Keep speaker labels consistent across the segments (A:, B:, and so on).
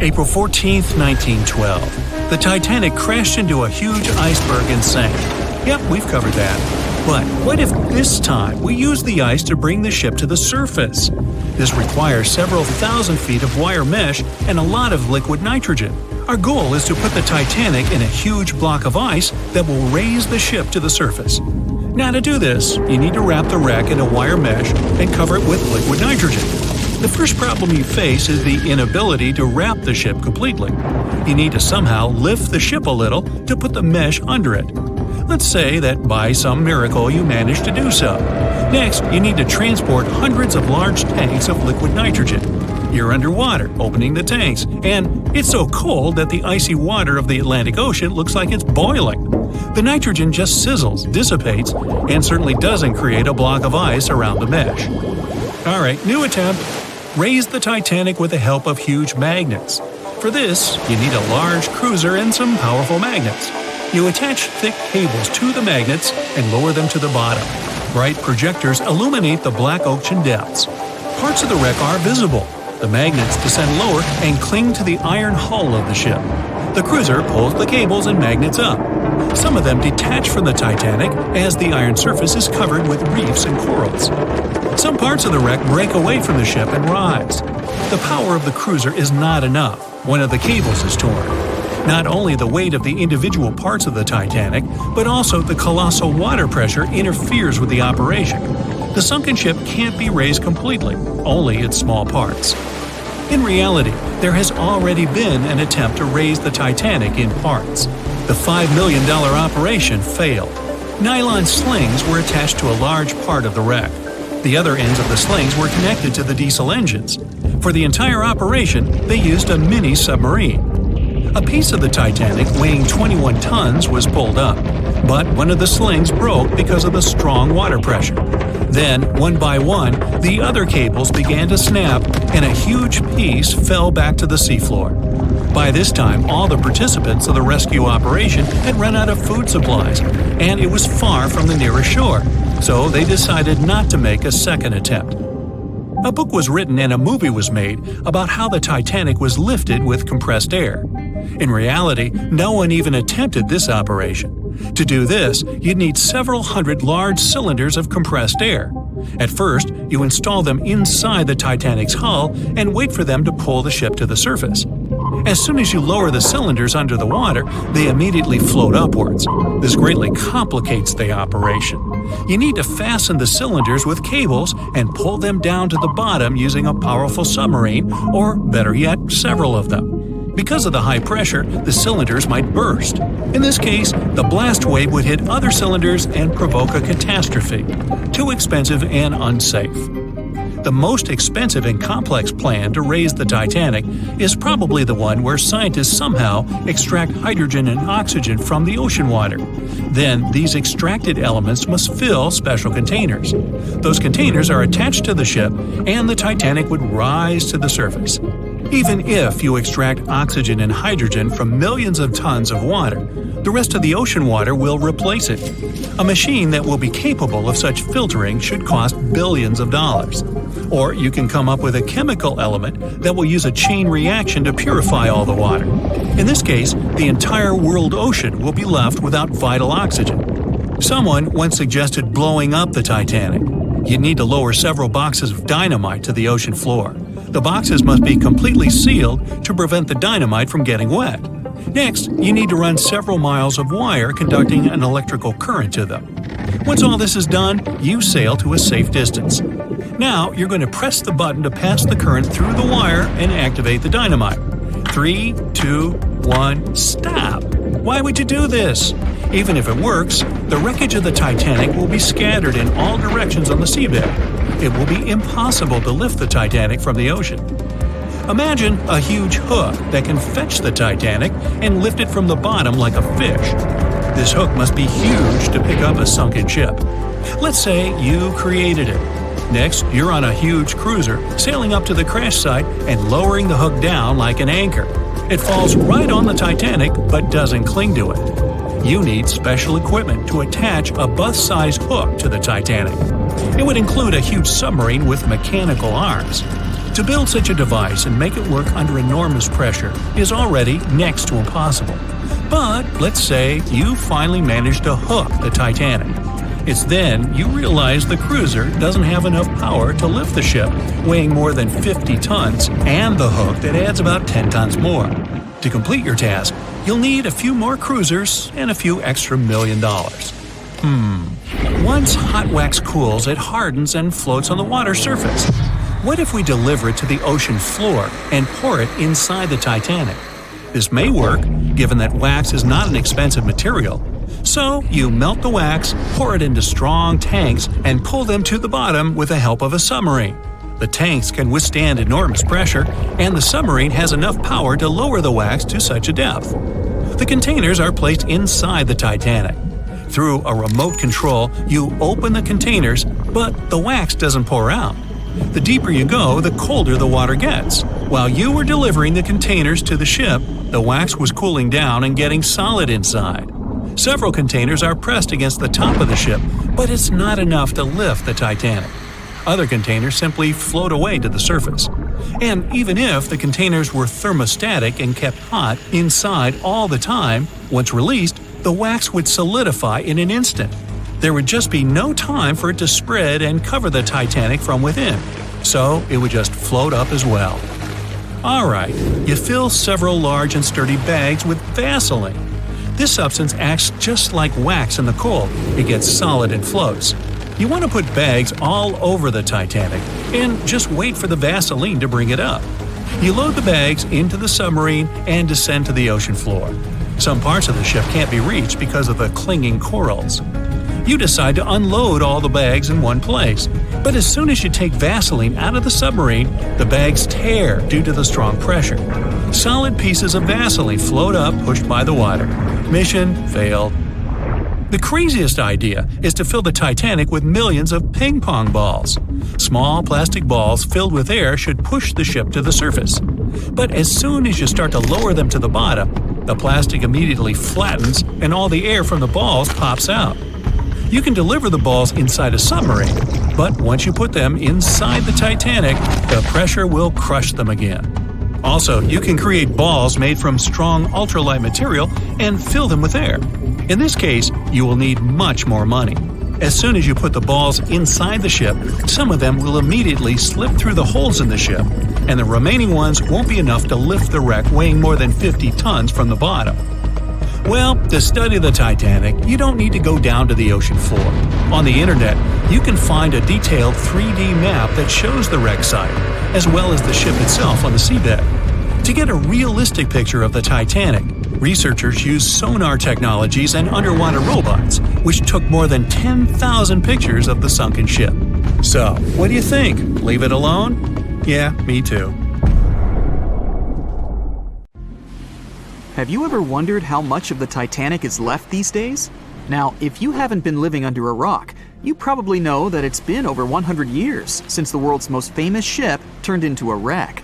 A: April 14, 1912. The Titanic crashed into a huge iceberg and sank. Yep, we've covered that. But what if this time we use the ice to bring the ship to the surface? This requires several thousand feet of wire mesh and a lot of liquid nitrogen. Our goal is to put the Titanic in a huge block of ice that will raise the ship to the surface. Now to do this, you need to wrap the wreck in a wire mesh and cover it with liquid nitrogen. The first problem you face is the inability to wrap the ship completely. You need to somehow lift the ship a little to put the mesh under it. Let's say that by some miracle you manage to do so. Next, you need to transport hundreds of large tanks of liquid nitrogen. You're underwater, opening the tanks, and it's so cold that the icy water of the Atlantic Ocean looks like it's boiling. The nitrogen just sizzles, dissipates, and certainly doesn't create a block of ice around the mesh. Alright, new attempt. Raise the Titanic with the help of huge magnets. For this, you need a large cruiser and some powerful magnets. You attach thick cables to the magnets and lower them to the bottom. Bright projectors illuminate the black ocean depths. Parts of the wreck are visible. The magnets descend lower and cling to the iron hull of the ship. The cruiser pulls the cables and magnets up. Some of them detach from the Titanic as the iron surface is covered with reefs and corals. Some parts of the wreck break away from the ship and rise. The power of the cruiser is not enough. One of the cables is torn. Not only the weight of the individual parts of the Titanic, but also the colossal water pressure interferes with the operation. The sunken ship can't be raised completely, only its small parts. In reality, there has already been an attempt to raise the Titanic in parts. The $5 million operation failed. Nylon slings were attached to a large part of the wreck. The other ends of the slings were connected to the diesel engines. For the entire operation, they used a mini submarine. A piece of the Titanic weighing 21 tons was pulled up, but one of the slings broke because of the strong water pressure. Then, one by one, the other cables began to snap, and a huge piece fell back to the seafloor. By this time, all the participants of the rescue operation had run out of food supplies, and it was far from the nearest shore, so they decided not to make a second attempt. A book was written and a movie was made about how the Titanic was lifted with compressed air. In reality, no one even attempted this operation. To do this, you'd need several hundred large cylinders of compressed air. At first, you install them inside the Titanic's hull and wait for them to pull the ship to the surface. As soon as you lower the cylinders under the water, they immediately float upwards. This greatly complicates the operation. You need to fasten the cylinders with cables and pull them down to the bottom using a powerful submarine, or better yet, several of them. Because of the high pressure, the cylinders might burst. In this case, the blast wave would hit other cylinders and provoke a catastrophe. Too expensive and unsafe. The most expensive and complex plan to raise the Titanic is probably the one where scientists somehow extract hydrogen and oxygen from the ocean water. Then, these extracted elements must fill special containers. Those containers are attached to the ship, and the Titanic would rise to the surface. Even if you extract oxygen and hydrogen from millions of tons of water, the rest of the ocean water will replace it. A machine that will be capable of such filtering should cost billions of dollars. Or you can come up with a chemical element that will use a chain reaction to purify all the water. In this case, the entire world ocean will be left without vital oxygen. Someone once suggested blowing up the Titanic. You'd need to lower several boxes of dynamite to the ocean floor. The boxes must be completely sealed to prevent the dynamite from getting wet. Next, you need to run several miles of wire conducting an electrical current to them. Once all this is done, you sail to a safe distance. Now, you're going to press the button to pass the current through the wire and activate the dynamite. 3, 2, 1, stop! Why would you do this? Even if it works, the wreckage of the Titanic will be scattered in all directions on the seabed. It will be impossible to lift the Titanic from the ocean. Imagine a huge hook that can fetch the Titanic and lift it from the bottom like a fish. This hook must be huge to pick up a sunken ship. Let's say you created it. Next, you're on a huge cruiser, sailing up to the crash site and lowering the hook down like an anchor. It falls right on the Titanic but doesn't cling to it. You need special equipment to attach a bus-sized hook to the Titanic. It would include a huge submarine with mechanical arms. To build such a device and make it work under enormous pressure is already next to impossible. But let's say you finally managed to hook the Titanic. It's then you realize the cruiser doesn't have enough power to lift the ship, weighing more than 50 tons, and the hook that adds about 10 tons more. To complete your task, you'll need a few more cruisers and a few extra $1 million. Once hot wax cools, it hardens and floats on the water surface. What if we deliver it to the ocean floor and pour it inside the Titanic? This may work, given that wax is not an expensive material. So you melt the wax, pour it into strong tanks, and pull them to the bottom with the help of a submarine. The tanks can withstand enormous pressure, and the submarine has enough power to lower the wax to such a depth. The containers are placed inside the Titanic. Through a remote control, you open the containers, but the wax doesn't pour out. The deeper you go, the colder the water gets. While you were delivering the containers to the ship, the wax was cooling down and getting solid inside. Several containers are pressed against the top of the ship, but it's not enough to lift the Titanic. Other containers simply float away to the surface. And even if the containers were thermostatic and kept hot inside all the time, once released, the wax would solidify in an instant. There would just be no time for it to spread and cover the Titanic from within, so it would just float up as well. Alright, you fill several large and sturdy bags with Vaseline. This substance acts just like wax in the cold. It gets solid and floats. You want to put bags all over the Titanic and just wait for the Vaseline to bring it up. You load the bags into the submarine and descend to the ocean floor. Some parts of the ship can't be reached because of the clinging corals. You decide to unload all the bags in one place, but as soon as you take Vaseline out of the submarine, the bags tear due to the strong pressure. Solid pieces of Vaseline float up, pushed by the water. Mission failed. The craziest idea is to fill the Titanic with millions of ping pong balls. Small plastic balls filled with air should push the ship to the surface. But as soon as you start to lower them to the bottom, the plastic immediately flattens and all the air from the balls pops out. You can deliver the balls inside a submarine, but once you put them inside the Titanic, the pressure will crush them again. Also, you can create balls made from strong ultralight material and fill them with air. In this case, you will need much more money. As soon as you put the balls inside the ship, some of them will immediately slip through the holes in the ship, and the remaining ones won't be enough to lift the wreck weighing more than 50 tons from the bottom. Well, to study the Titanic, you don't need to go down to the ocean floor. On the internet, you can find a detailed 3D map that shows the wreck site, as well as the ship itself on the seabed. To get a realistic picture of the Titanic, researchers used sonar technologies and underwater robots, which took more than 10,000 pictures of the sunken ship. So, what do you think? Leave it alone? Yeah, me too.
B: Have you ever wondered how much of the Titanic is left these days? Now, if you haven't been living under a rock, you probably know that it's been over 100 years since the world's most famous ship turned into a wreck.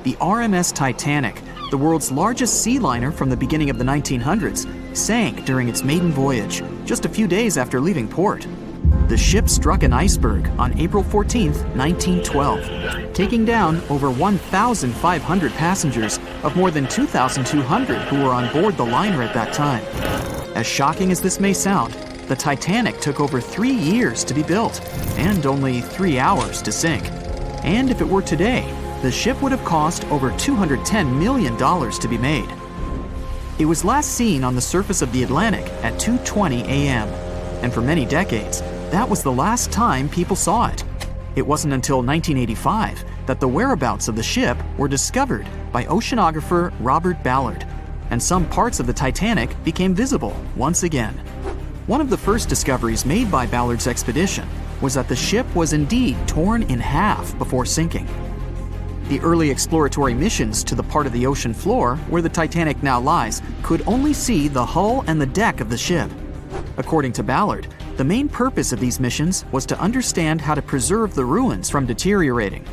B: The RMS Titanic, the world's largest sea liner from the beginning of the 1900s, sank during its maiden voyage, just a few days after leaving port. The ship struck an iceberg on April 14, 1912, taking down over 1,500 passengers of more than 2,200 who were on board the liner at that time. As shocking as this may sound, the Titanic took over 3 years to be built and only 3 hours to sink. And if it were today, the ship would have cost over $210 million to be made. It was last seen on the surface of the Atlantic at 2:20 a.m., and for many decades, that was the last time people saw it. It wasn't until 1985 that the whereabouts of the ship were discovered by oceanographer Robert Ballard, and some parts of the Titanic became visible once again. One of the first discoveries made by Ballard's expedition was that the ship was indeed torn in half before sinking. The early exploratory missions to the part of the ocean floor where the Titanic now lies could only see the hull and the deck of the ship. According to Ballard, the main purpose of these missions was to understand how to preserve the ruins from deteriorating.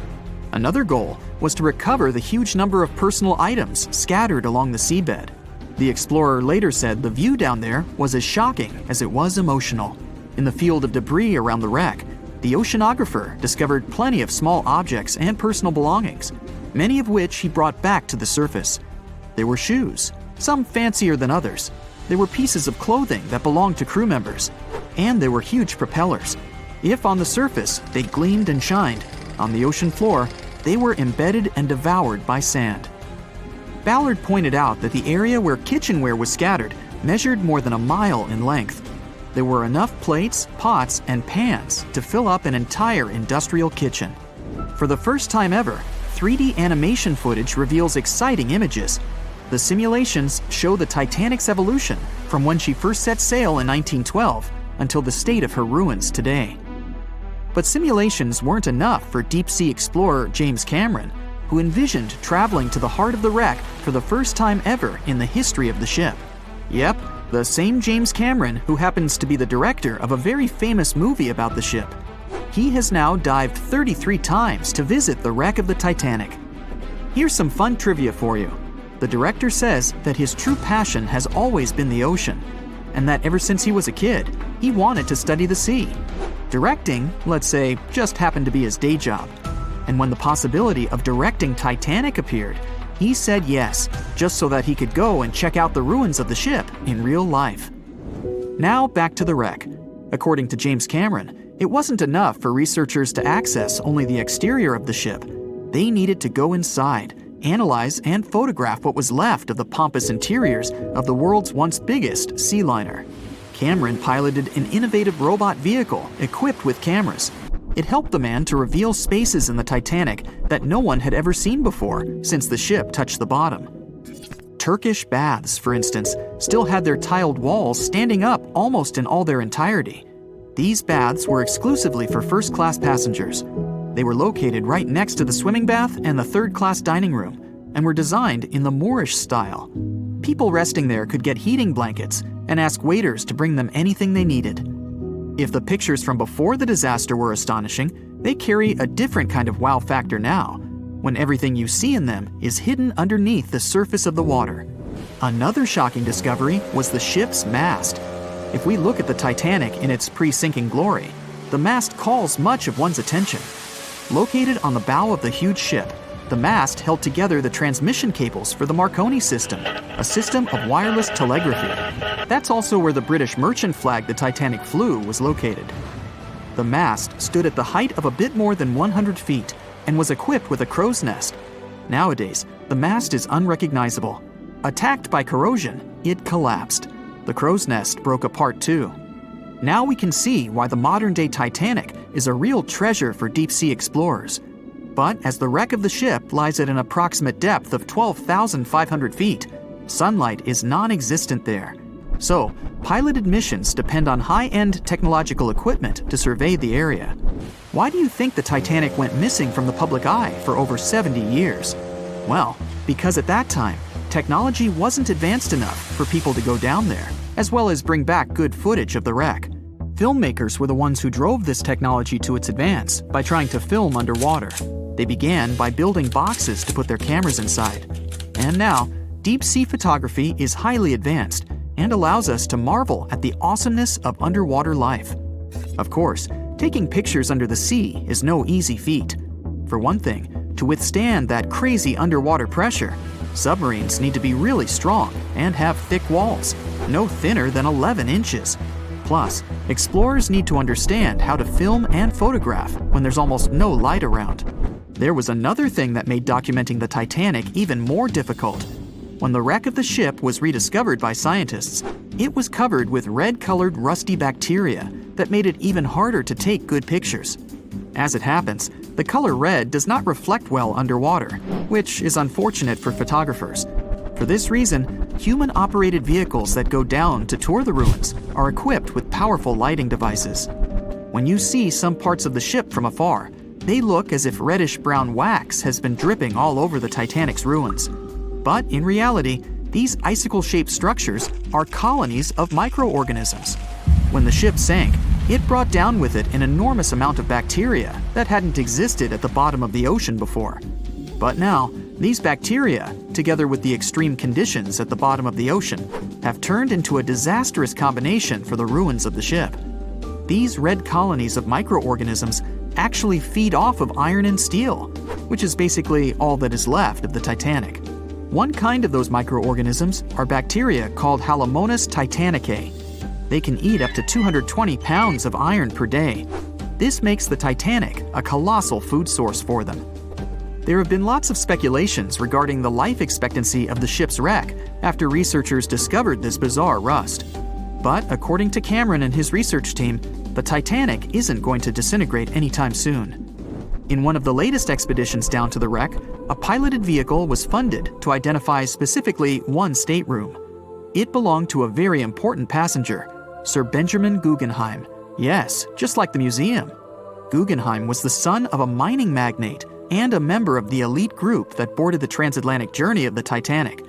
B: Another goal was to recover the huge number of personal items scattered along the seabed. The explorer later said the view down there was as shocking as it was emotional. In the field of debris around the wreck, the oceanographer discovered plenty of small objects and personal belongings, many of which he brought back to the surface. There were shoes, some fancier than others. There were pieces of clothing that belonged to crew members. And there were huge propellers. If on the surface they gleamed and shined, on the ocean floor they were embedded and devoured by sand. Ballard pointed out that the area where kitchenware was scattered measured more than a mile in length. There were enough plates, pots, and pans to fill up an entire industrial kitchen. For the first time ever, 3D animation footage reveals exciting images. The simulations show the Titanic's evolution from when she first set sail in 1912 until the state of her ruins today. But simulations weren't enough for deep-sea explorer James Cameron, who envisioned traveling to the heart of the wreck for the first time ever in the history of the ship. Yep, the same James Cameron who happens to be the director of a very famous movie about the ship. He has now dived 33 times to visit the wreck of the Titanic. Here's some fun trivia for you. The director says that his true passion has always been the ocean, and that ever since he was a kid, he wanted to study the sea. Directing, let's say, just happened to be his day job. And when the possibility of directing Titanic appeared, he said yes, just so that he could go and check out the ruins of the ship in real life. Now back to the wreck. According to James Cameron, it wasn't enough for researchers to access only the exterior of the ship. They needed to go inside, analyze and photograph what was left of the pompous interiors of the world's once biggest sea liner. Cameron piloted an innovative robot vehicle equipped with cameras. It helped the man to reveal spaces in the Titanic that no one had ever seen before since the ship touched the bottom. Turkish baths, for instance, still had their tiled walls standing up almost in all their entirety. These baths were exclusively for first-class passengers. They were located right next to the swimming bath and the third-class dining room, and were designed in the Moorish style. People resting there could get heating blankets and ask waiters to bring them anything they needed. If the pictures from before the disaster were astonishing, they carry a different kind of wow factor now, when everything you see in them is hidden underneath the surface of the water. Another shocking discovery was the ship's mast. If we look at the Titanic in its pre-sinking glory, the mast calls much of one's attention. Located on the bow of the huge ship, the mast held together the transmission cables for the Marconi system, a system of wireless telegraphy. That's also where the British merchant flag the Titanic flew was located. The mast stood at the height of a bit more than 100 feet and was equipped with a crow's nest. Nowadays, the mast is unrecognizable. Attacked by corrosion, it collapsed. The crow's nest broke apart too. Now we can see why the modern-day Titanic is a real treasure for deep-sea explorers. But as the wreck of the ship lies at an approximate depth of 12,500 feet, sunlight is non-existent there. So, piloted missions depend on high-end technological equipment to survey the area. Why do you think the Titanic went missing from the public eye for over 70 years? Well, because at that time, technology wasn't advanced enough for people to go down there, as well as bring back good footage of the wreck. Filmmakers were the ones who drove this technology to its advance by trying to film underwater. They began by building boxes to put their cameras inside. And now, deep-sea photography is highly advanced and allows us to marvel at the awesomeness of underwater life. Of course, taking pictures under the sea is no easy feat. For one thing, to withstand that crazy underwater pressure, submarines need to be really strong and have thick walls, no thinner than 11 inches. Plus, explorers need to understand how to film and photograph when there's almost no light around. There was another thing that made documenting the Titanic even more difficult. When the wreck of the ship was rediscovered by scientists, it was covered with red-colored rusty bacteria that made it even harder to take good pictures. As it happens, the color red does not reflect well underwater, which is unfortunate for photographers. For this reason, human-operated vehicles that go down to tour the ruins are equipped with powerful lighting devices. When you see some parts of the ship from afar, they look as if reddish-brown wax has been dripping all over the Titanic's ruins. But in reality, these icicle-shaped structures are colonies of microorganisms. When the ship sank, it brought down with it an enormous amount of bacteria that hadn't existed at the bottom of the ocean before. But now, these bacteria, together with the extreme conditions at the bottom of the ocean, have turned into a disastrous combination for the ruins of the ship. These red colonies of microorganisms actually feed off of iron and steel, which is basically all that is left of the Titanic. One kind of those microorganisms are bacteria called Halomonas titanicae. They can eat up to 220 pounds of iron per day. This makes the Titanic a colossal food source for them. There have been lots of speculations regarding the life expectancy of the ship's wreck after researchers discovered this bizarre rust. But according to Cameron and his research team, the Titanic isn't going to disintegrate anytime soon. In one of the latest expeditions down to the wreck, a piloted vehicle was funded to identify specifically one stateroom. It belonged to a very important passenger, Sir Benjamin Guggenheim. Yes, just like the museum. Guggenheim was the son of a mining magnate and a member of the elite group that boarded the transatlantic journey of the Titanic.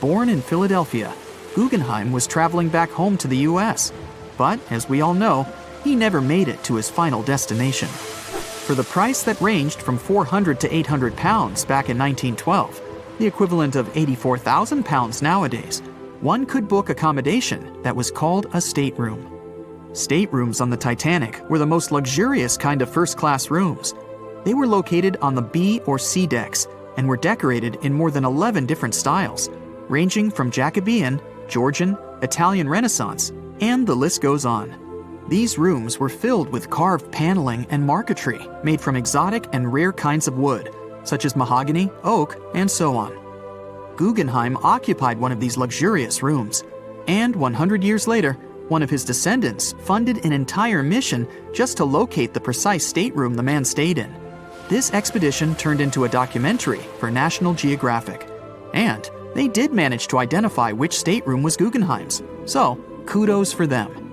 B: Born in Philadelphia, Guggenheim was traveling back home to the US. But, as we all know, he never made it to his final destination. For the price that ranged from 400 to 800 pounds back in 1912, the equivalent of 84,000 pounds nowadays, one could book accommodation that was called a stateroom. Staterooms on the Titanic were the most luxurious kind of first-class rooms. They were located on the B or C decks and were decorated in more than 11 different styles, ranging from Jacobean, Georgian, Italian Renaissance, and the list goes on. These rooms were filled with carved paneling and marquetry made from exotic and rare kinds of wood, such as mahogany, oak, and so on. Guggenheim occupied one of these luxurious rooms, and 100 years later, one of his descendants funded an entire mission just to locate the precise stateroom the man stayed in. This expedition turned into a documentary for National Geographic, and they did manage to identify which stateroom was Guggenheim's, so kudos for them.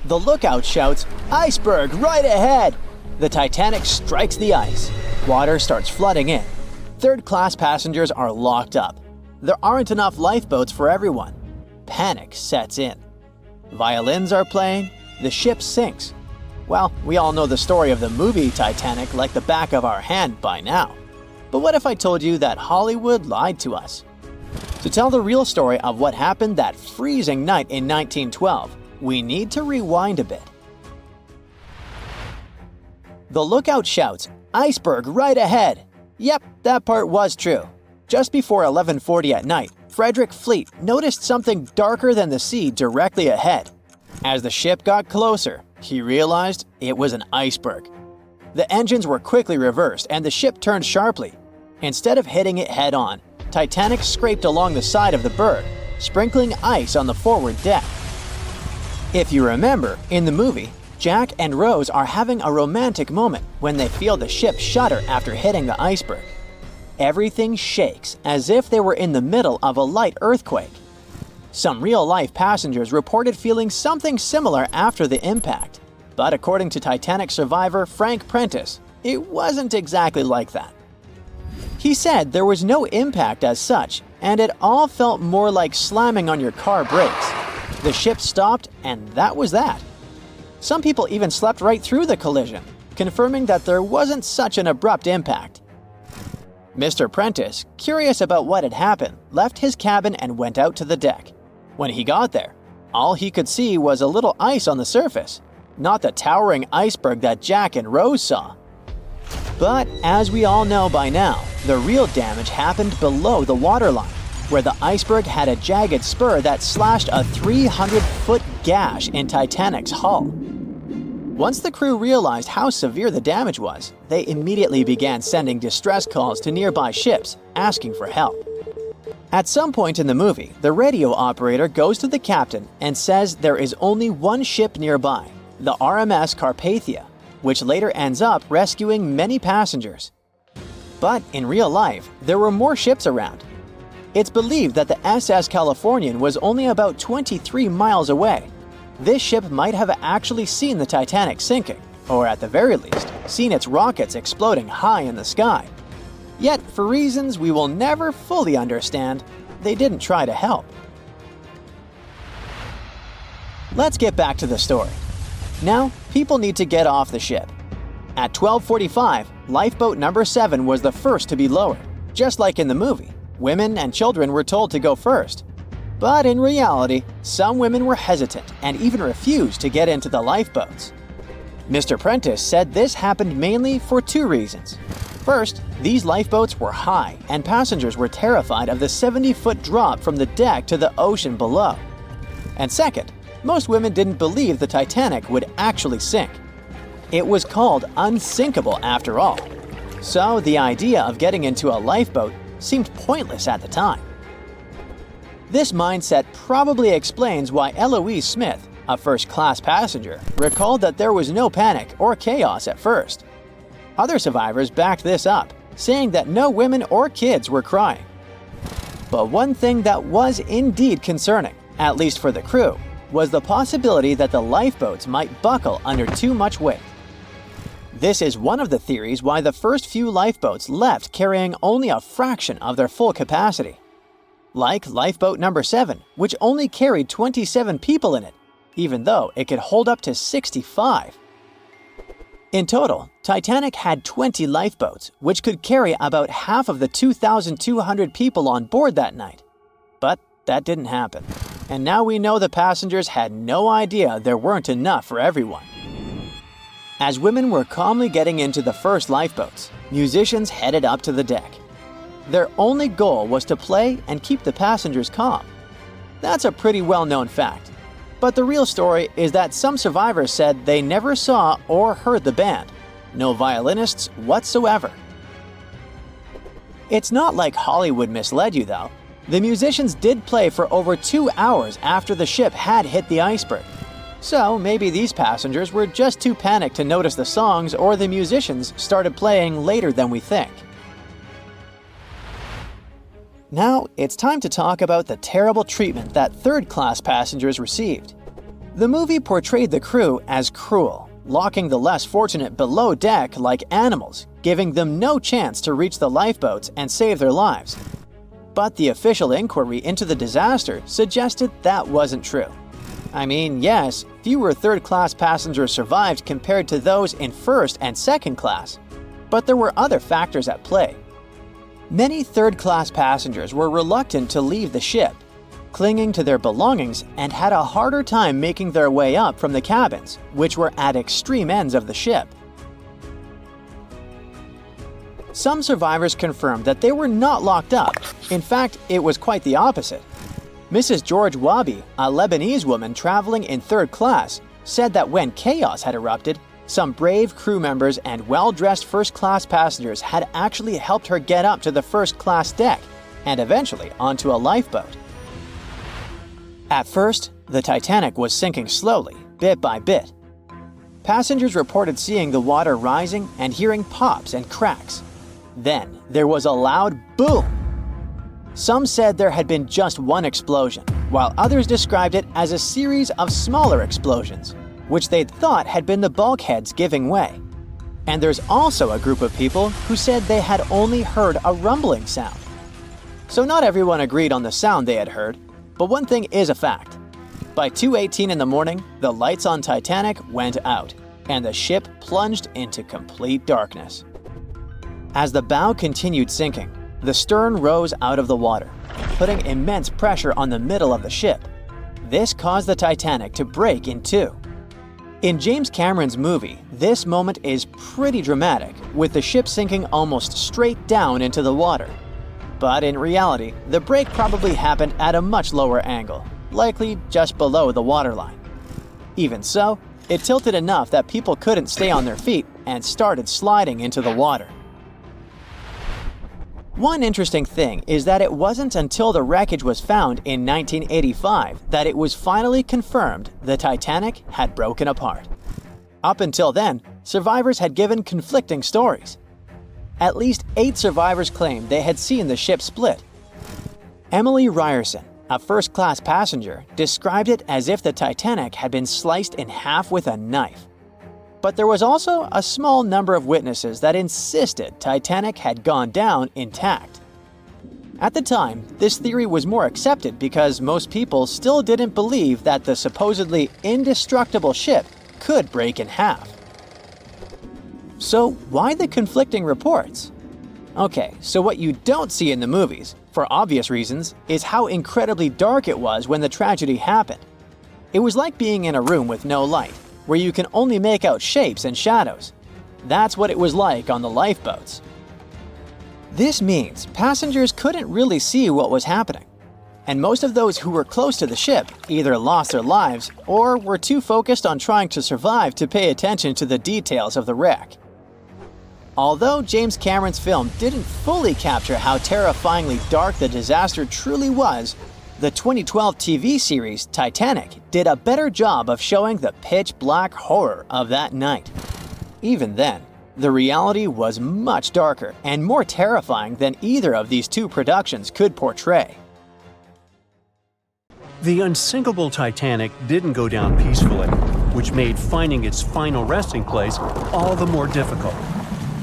C: The lookout shouts, "Iceberg right ahead!" The Titanic strikes the ice. Water starts flooding in. Third-class passengers are locked up. There aren't enough lifeboats for everyone. Panic sets in. Violins are playing. The ship sinks. Well, we all know the story of the movie Titanic like the back of our hand by now. But what if I told you that Hollywood lied to us? To tell the real story of what happened that freezing night in 1912, we need to rewind a bit. The lookout shouts, "Iceberg right ahead!" Yep, that part was true. Just before 11:40 at night, Frederick Fleet noticed something darker than the sea directly ahead. As the ship got closer, he realized it was an iceberg. The engines were quickly reversed and the ship turned sharply. Instead of hitting it head-on, Titanic scraped along the side of the berg, sprinkling ice on the forward deck. If you remember, in the movie, Jack and Rose are having a romantic moment when they feel the ship shudder after hitting the iceberg. Everything shakes as if they were in the middle of a light earthquake. Some real-life passengers reported feeling something similar after the impact, but according to Titanic survivor Frank Prentice, it wasn't exactly like that. He said there was no impact as such, and it all felt more like slamming on your car brakes. The ship stopped, and that was that. Some people even slept right through the collision, confirming that there wasn't such an abrupt impact. Mr. Prentice, curious about what had happened, left his cabin and went out to the deck. When he got there, all he could see was a little ice on the surface, not the towering iceberg that Jack and Rose saw. But as we all know by now, the real damage happened below the waterline, where the iceberg had a jagged spur that slashed a 300-foot gash in Titanic's hull. Once the crew realized how severe the damage was, they immediately began sending distress calls to nearby ships, asking for help. At some point in the movie, the radio operator goes to the captain and says there is only one ship nearby, the RMS Carpathia, which later ends up rescuing many passengers. But in real life, there were more ships around. It's believed that the SS Californian was only about 23 miles away. This ship might have actually seen the Titanic sinking, or at the very least, seen its rockets exploding high in the sky. Yet, for reasons we will never fully understand, they didn't try to help. Let's get back to the story. Now, people need to get off the ship. At 12:45, lifeboat number 7 was the first to be lowered, just like in the movie. Women and children were told to go first. But in reality, some women were hesitant and even refused to get into the lifeboats. Mr. Prentice said this happened mainly for two reasons. First, these lifeboats were high and passengers were terrified of the 70-foot drop from the deck to the ocean below. And second, most women didn't believe the Titanic would actually sink. It was called unsinkable after all. So the idea of getting into a lifeboat seemed pointless at the time. This mindset probably explains why Eloise Smith, a first-class passenger, recalled that there was no panic or chaos at first. Other survivors backed this up, saying that no women or kids were crying. But one thing that was indeed concerning, at least for the crew, was the possibility that the lifeboats might buckle under too much weight. This is one of the theories why the first few lifeboats left carrying only a fraction of their full capacity. Like lifeboat number 7, which only carried 27 people in it, even though it could hold up to 65. In total, Titanic had 20 lifeboats, which could carry about half of the 2,200 people on board that night. But that didn't happen. And now we know the passengers had no idea there weren't enough for everyone. As women were calmly getting into the first lifeboats, musicians headed up to the deck. Their only goal was to play and keep the passengers calm. That's a pretty well-known fact. But the real story is that some survivors said they never saw or heard the band. No violinists whatsoever. It's not like Hollywood misled you though. The musicians did play for over 2 hours after the ship had hit the iceberg. So maybe these passengers were just too panicked to notice the songs, or the musicians started playing later than we think. Now it's time to talk about the terrible treatment that third-class passengers received. The movie portrayed the crew as cruel, locking the less fortunate below deck like animals, giving them no chance to reach the lifeboats and save their lives. But the official inquiry into the disaster suggested that wasn't true. I mean, yes, fewer third-class passengers survived compared to those in first and second class, but there were other factors at play. Many third-class passengers were reluctant to leave the ship, clinging to their belongings, and had a harder time making their way up from the cabins, which were at extreme ends of the ship. Some survivors confirmed that they were not locked up. In fact, it was quite the opposite. Mrs. George Wabi, a Lebanese woman traveling in third class, said that when chaos had erupted, some brave crew members and well-dressed first-class passengers had actually helped her get up to the first-class deck and eventually onto a lifeboat. At first, the Titanic was sinking slowly, bit by bit. Passengers reported seeing the water rising and hearing pops and cracks. Then, there was a loud boom. Some said there had been just one explosion, while others described it as a series of smaller explosions, which they'd thought had been the bulkheads giving way. And there's also a group of people who said they had only heard a rumbling sound. So not everyone agreed on the sound they had heard, but one thing is a fact. By 2:18 in the morning, the lights on Titanic went out, and the ship plunged into complete darkness. As the bow continued sinking, the stern rose out of the water, putting immense pressure on the middle of the ship. This caused the Titanic to break in two. In James Cameron's movie, this moment is pretty dramatic, with the ship sinking almost straight down into the water. But in reality, the break probably happened at a much lower angle, likely just below the waterline. Even so, it tilted enough that people couldn't stay on their feet and started sliding into the water. One interesting thing is that it wasn't until the wreckage was found in 1985 that it was finally confirmed the Titanic had broken apart. Up until then, survivors had given conflicting stories. At least 8 survivors claimed they had seen the ship split. Emily Ryerson, a first-class passenger, described it as if the Titanic had been sliced in half with a knife. But there was also a small number of witnesses that insisted Titanic had gone down intact. At the time, this theory was more accepted because most people still didn't believe that the supposedly indestructible ship could break in half. So why the conflicting reports? Okay, so what you don't see in the movies for obvious reasons, is how incredibly dark it was when the tragedy happened. It was like being in a room with no light, where you can only make out shapes and shadows. That's what it was like on the lifeboats. This means passengers couldn't really see what was happening, and most of those who were close to the ship either lost their lives or were too focused on trying to survive to pay attention to the details of the wreck. Although James Cameron's film didn't fully capture how terrifyingly dark the disaster truly was, the 2012 TV series Titanic did a better job of showing the pitch-black horror of that night. Even then, the reality was much darker and more terrifying than either of these two productions could portray.
A: The unsinkable Titanic didn't go down peacefully, which made finding its final resting place all the more difficult.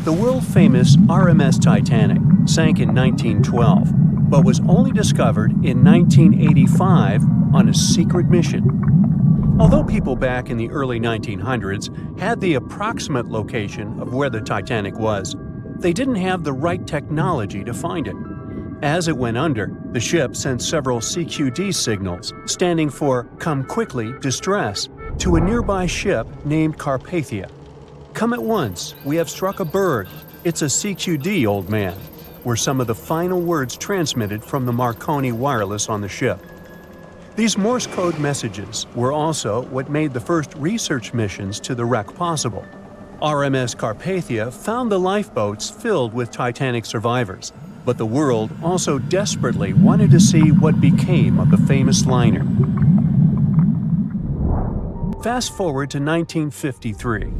A: The world-famous RMS Titanic sank in 1912, but was only discovered in 1985 on a secret mission. Although people back in the early 1900s had the approximate location of where the Titanic was, they didn't have the right technology to find it. As it went under, the ship sent several CQD signals, standing for Come Quickly, Distress, to a nearby ship named Carpathia. Come at once, we have struck a berg. It's a CQD, old man, were some of the final words transmitted from the Marconi wireless on the ship. These Morse code messages were also what made the first research missions to the wreck possible. RMS Carpathia found the lifeboats filled with Titanic survivors, but the world also desperately wanted to see what became of the famous liner. Fast forward to 1953.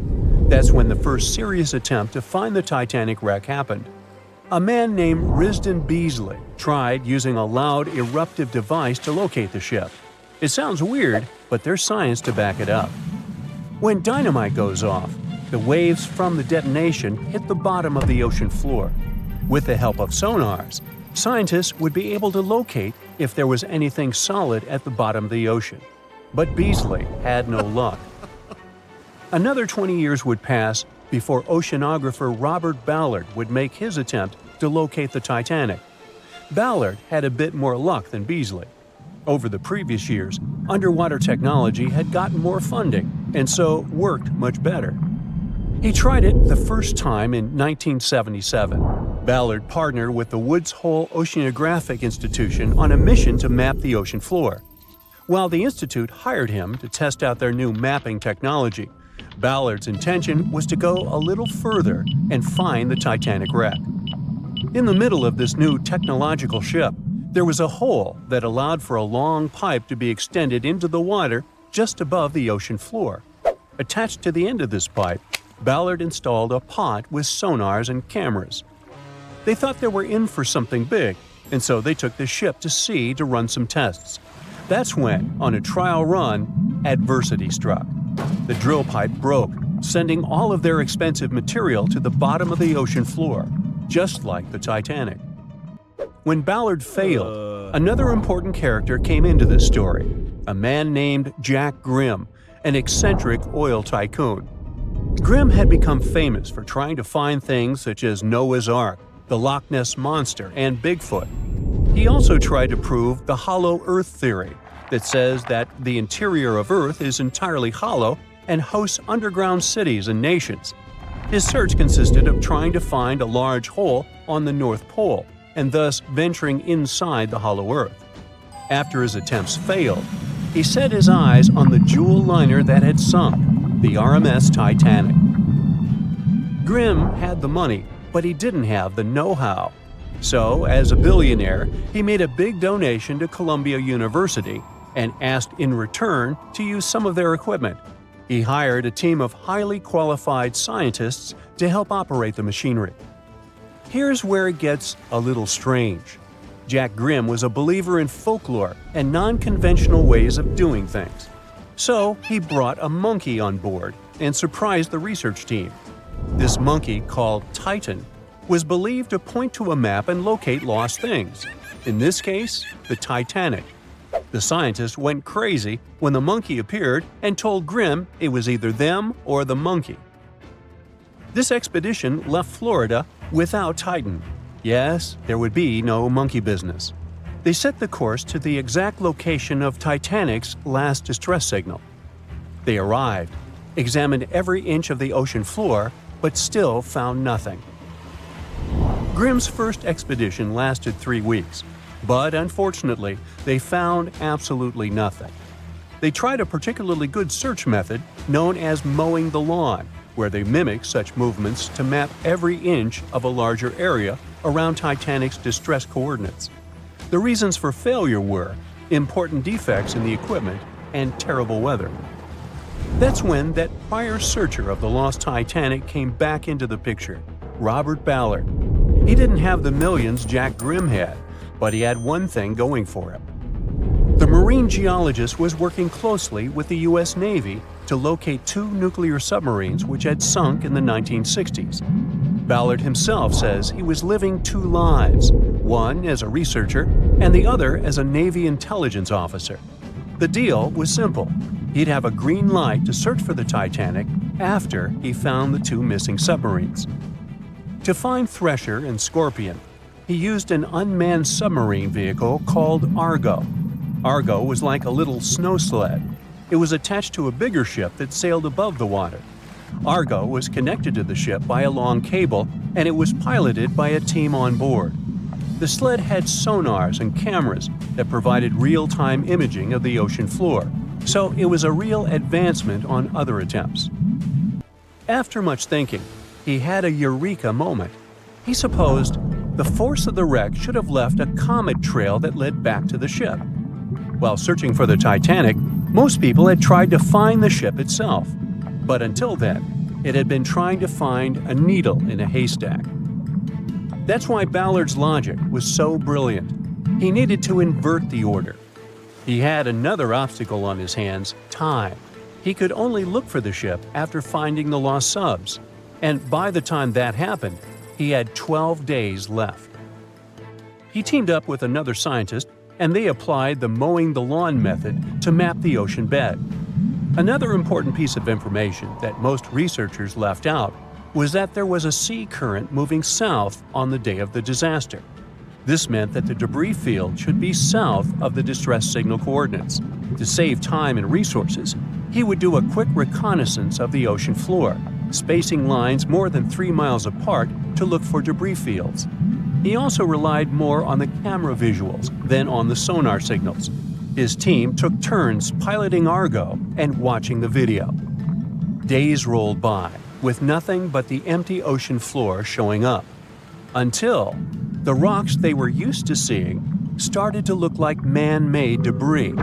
A: That's when the first serious attempt to find the Titanic wreck happened. A man named Risdon Beasley tried using a loud eruptive device to locate the ship. It sounds weird, but there's science to back it up. When dynamite goes off, the waves from the detonation hit the bottom of the ocean floor. With the help of sonars, scientists would be able to locate if there was anything solid at the bottom of the ocean. But Beasley had no luck. Another 20 years would pass before oceanographer Robert Ballard would make his attempt to locate the Titanic. Ballard had a bit more luck than Beasley. Over the previous years, underwater technology had gotten more funding and so worked much better. He tried it the first time in 1977. Ballard partnered with the Woods Hole Oceanographic Institution on a mission to map the ocean floor. While the institute hired him to test out their new mapping technology, Ballard's intention was to go a little further and find the Titanic wreck. In the middle of this new technological ship, there was a hole that allowed for a long pipe to be extended into the water just above the ocean floor. Attached to the end of this pipe, Ballard installed a pod with sonars and cameras. They thought they were in for something big, and so they took the ship to sea to run some tests. That's when, on a trial run, adversity struck. The drill pipe broke, sending all of their expensive material to the bottom of the ocean floor, just like the Titanic. When Ballard failed, another important character came into this story, a man named Jack Grimm, an eccentric oil tycoon. Grimm had become famous for trying to find things such as Noah's Ark, the Loch Ness Monster, and Bigfoot. He also tried to prove the hollow Earth theory, that says that the interior of Earth is entirely hollow and hosts underground cities and nations. His search consisted of trying to find a large hole on the North Pole, and thus venturing inside the hollow Earth. After his attempts failed, he set his eyes on the jewel liner that had sunk, the RMS Titanic. Grimm had the money, but he didn't have the know-how. So, as a billionaire, he made a big donation to Columbia University and asked in return to use some of their equipment. He hired a team of highly qualified scientists to help operate the machinery. Here's where it gets a little strange. Jack Grimm was a believer in folklore and non-conventional ways of doing things. So he brought a monkey on board and surprised the research team. This monkey, called Titan, was believed to point to a map and locate lost things. In this case, the Titanic. The scientists went crazy when the monkey appeared and told Grimm it was either them or the monkey. This expedition left Florida without Titan. Yes, there would be no monkey business. They set the course to the exact location of Titanic's last distress signal. They arrived, examined every inch of the ocean floor, but still found nothing. Grimm's first expedition lasted 3 weeks, but unfortunately, they found absolutely nothing. They tried a particularly good search method known as mowing the lawn, where they mimic such movements to map every inch of a larger area around Titanic's distress coordinates. The reasons for failure were important defects in the equipment and terrible weather. That's when that prior searcher of the lost Titanic came back into the picture, Robert Ballard. He didn't have the millions Jack Grimm had, but he had one thing going for him. The marine geologist was working closely with the U.S. Navy to locate 2 nuclear submarines which had sunk in the 1960s. Ballard himself says he was living 2 lives, one as a researcher and the other as a Navy intelligence officer. The deal was simple. He'd have a green light to search for the Titanic after he found the 2 missing submarines. To find Thresher and Scorpion, he used an unmanned submarine vehicle called Argo. Argo was like a little snow sled. It was attached to a bigger ship that sailed above the water. Argo was connected to the ship by a long cable, and it was piloted by a team on board. The sled had sonars and cameras that provided real-time imaging of the ocean floor, so it was a real advancement on other attempts. After much thinking, he had a eureka moment. He supposed the force of the wreck should have left a comet trail that led back to the ship. While searching for the Titanic, most people had tried to find the ship itself. But until then, it had been trying to find a needle in a haystack. That's why Ballard's logic was so brilliant. He needed to invert the order. He had another obstacle on his hands: time. He could only look for the ship after finding the lost subs. And by the time that happened, he had 12 days left. He teamed up with another scientist, and they applied the mowing the lawn method to map the ocean bed. Another important piece of information that most researchers left out was that there was a sea current moving south on the day of the disaster. This meant that the debris field should be south of the distress signal coordinates. To save time and resources, he would do a quick reconnaissance of the ocean floor, spacing lines more than 3 miles apart to look for debris fields. He also relied more on the camera visuals than on the sonar signals. His team took turns piloting Argo and watching the video. Days rolled by, with nothing but the empty ocean floor showing up. Until the rocks they were used to seeing started to look like man-made debris.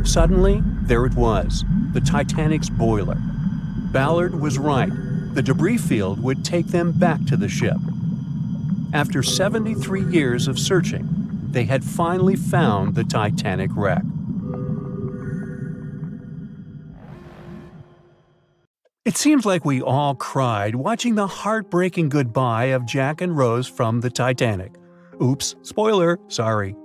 A: Suddenly, there it was, the Titanic's boiler. Ballard was right. The debris field would take them back to the ship. After 73 years of searching, they had finally found the Titanic wreck. It seems like we all cried watching the heartbreaking goodbye of Jack and Rose from the Titanic. Oops, spoiler, sorry.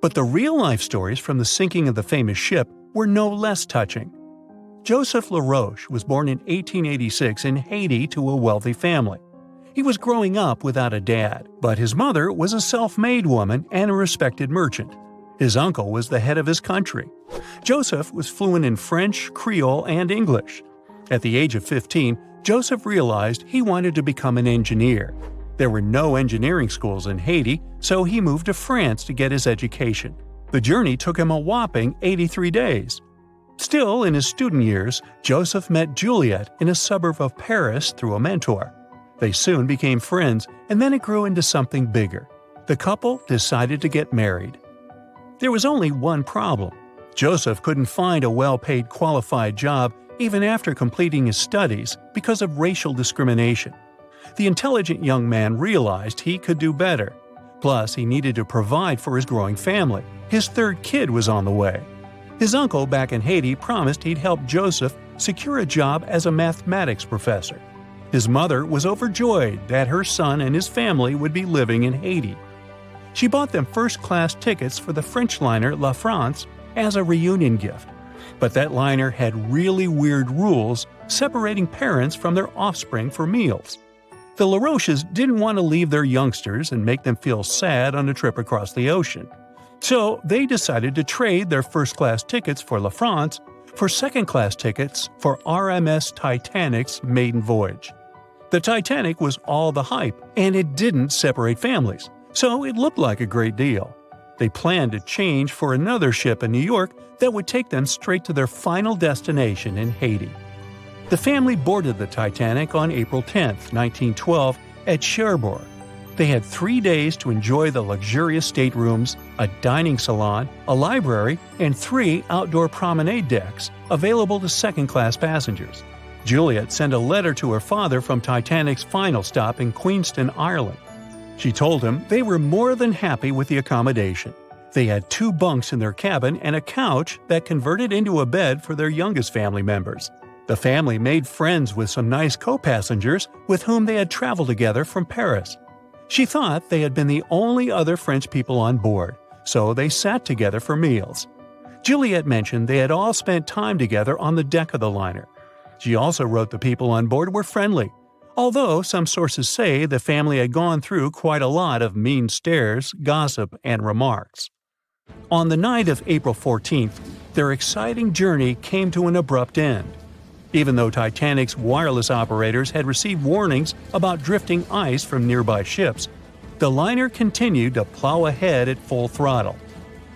A: But the real-life stories from the sinking of the famous ship were no less touching. Joseph Laroche was born in 1886 in Haiti to a wealthy family. He was growing up without a dad, but his mother was a self-made woman and a respected merchant. His uncle was the head of his country. Joseph was fluent in French, Creole, and English. At the age of 15, Joseph realized he wanted to become an engineer. There were no engineering schools in Haiti, so he moved to France to get his education. The journey took him a whopping 83 days. Still, in his student years, Joseph met Juliet in a suburb of Paris through a mentor. They soon became friends, and then it grew into something bigger. The couple decided to get married. There was only one problem. Joseph couldn't find a well-paid qualified job even after completing his studies because of racial discrimination. The intelligent young man realized he could do better. Plus, he needed to provide for his growing family. His 3rd kid was on the way. His uncle back in Haiti promised he'd help Joseph secure a job as a mathematics professor. His mother was overjoyed that her son and his family would be living in Haiti. She bought them first-class tickets for the French liner La France as a reunion gift. But that liner had really weird rules separating parents from their offspring for meals. The Laroches didn't want to leave their youngsters and make them feel sad on a trip across the ocean. So they decided to trade their first-class tickets for La France for second-class tickets for RMS Titanic's maiden voyage. The Titanic was all the hype, and it didn't separate families, so it looked like a great deal. They planned to change for another ship in New York that would take them straight to their final destination in Haiti. The family boarded the Titanic on April 10, 1912, at Cherbourg. They had 3 days to enjoy the luxurious staterooms, a dining salon, a library, and 3 outdoor promenade decks available to second-class passengers. Juliet sent a letter to her father from Titanic's final stop in Queenston, Ireland. She told him they were more than happy with the accommodation. They had 2 bunks in their cabin and a couch that converted into a bed for their youngest family members. The family made friends with some nice co-passengers with whom they had traveled together from Paris. She thought they had been the only other French people on board, so they sat together for meals. Juliet mentioned they had all spent time together on the deck of the liner. She also wrote the people on board were friendly, although some sources say the family had gone through quite a lot of mean stares, gossip, and remarks. On the night of April 14th, their exciting journey came to an abrupt end. Even though Titanic's wireless operators had received warnings about drifting ice from nearby ships, the liner continued to plow ahead at full throttle.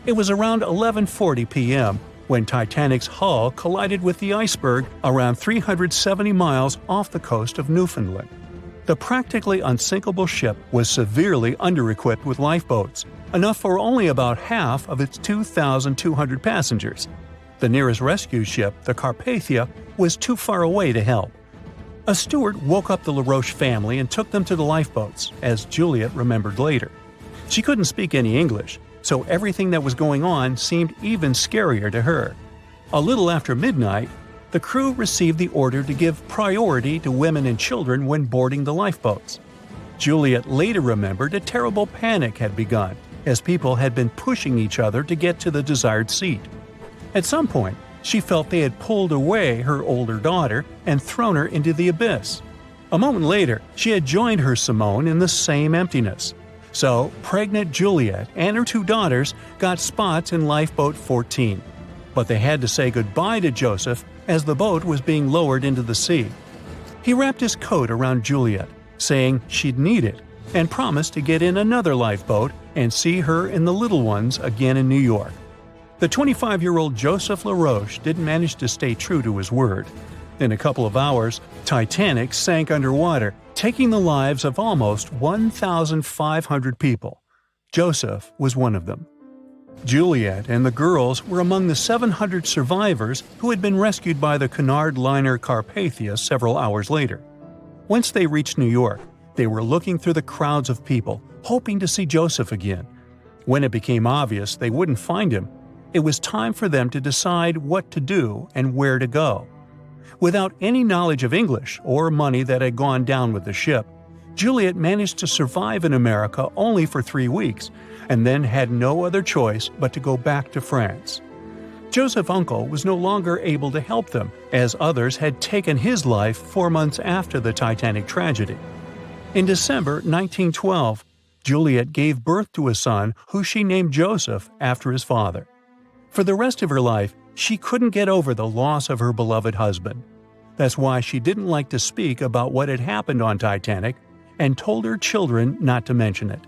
A: It was around 11:40 p.m. when Titanic's hull collided with the iceberg around 370 miles off the coast of Newfoundland. The practically unsinkable ship was severely under-equipped with lifeboats, enough for only about half of its 2,200 passengers. The nearest rescue ship, the Carpathia, was too far away to help. A steward woke up the Laroche family and took them to the lifeboats, as Juliet remembered later. She couldn't speak any English, so everything that was going on seemed even scarier to her. A little after midnight, the crew received the order to give priority to women and children when boarding the lifeboats. Juliet later remembered a terrible panic had begun, as people had been pushing each other to get to the desired seat. At some point, she felt they had pulled away her older daughter and thrown her into the abyss. A moment later, she had joined her Simone in the same emptiness. So, pregnant Juliet and her 2 daughters got spots in Lifeboat 14. But they had to say goodbye to Joseph as the boat was being lowered into the sea. He wrapped his coat around Juliet, saying she'd need it, and promised to get in another lifeboat and see her and the little ones again in New York. The 25-year-old Joseph Laroche didn't manage to stay true to his word. In a couple of hours, Titanic sank underwater, taking the lives of almost 1,500 people. Joseph was one of them. Juliet and the girls were among the 700 survivors who had been rescued by the Cunard liner Carpathia several hours later. Once they reached New York, they were looking through the crowds of people, hoping to see Joseph again. When it became obvious they wouldn't find him, it was time for them to decide what to do and where to go. Without any knowledge of English or money that had gone down with the ship, Juliet managed to survive in America only for 3 weeks, and then had no other choice but to go back to France. Joseph's uncle was no longer able to help them, as others had taken his life 4 months after the Titanic tragedy. In December 1912, Juliet gave birth to a son who she named Joseph after his father. For the rest of her life, she couldn't get over the loss of her beloved husband. That's why she didn't like to speak about what had happened on Titanic and told her children not to mention it.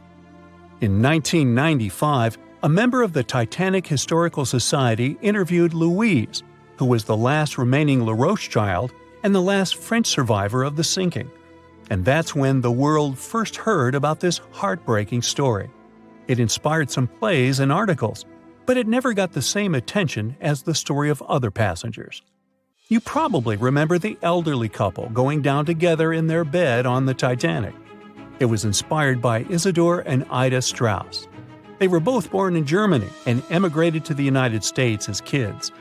A: In 1995, a member of the Titanic Historical Society interviewed Louise, who was the last remaining Laroche child and the last French survivor of the sinking. And that's when the world first heard about this heartbreaking story. It inspired some plays and articles, but it never got the same attention as the story of other passengers. You probably remember the elderly couple going down together in their bed on the Titanic. It was inspired by Isidor and Ida Straus. They were both born in Germany and emigrated to the United States as kids.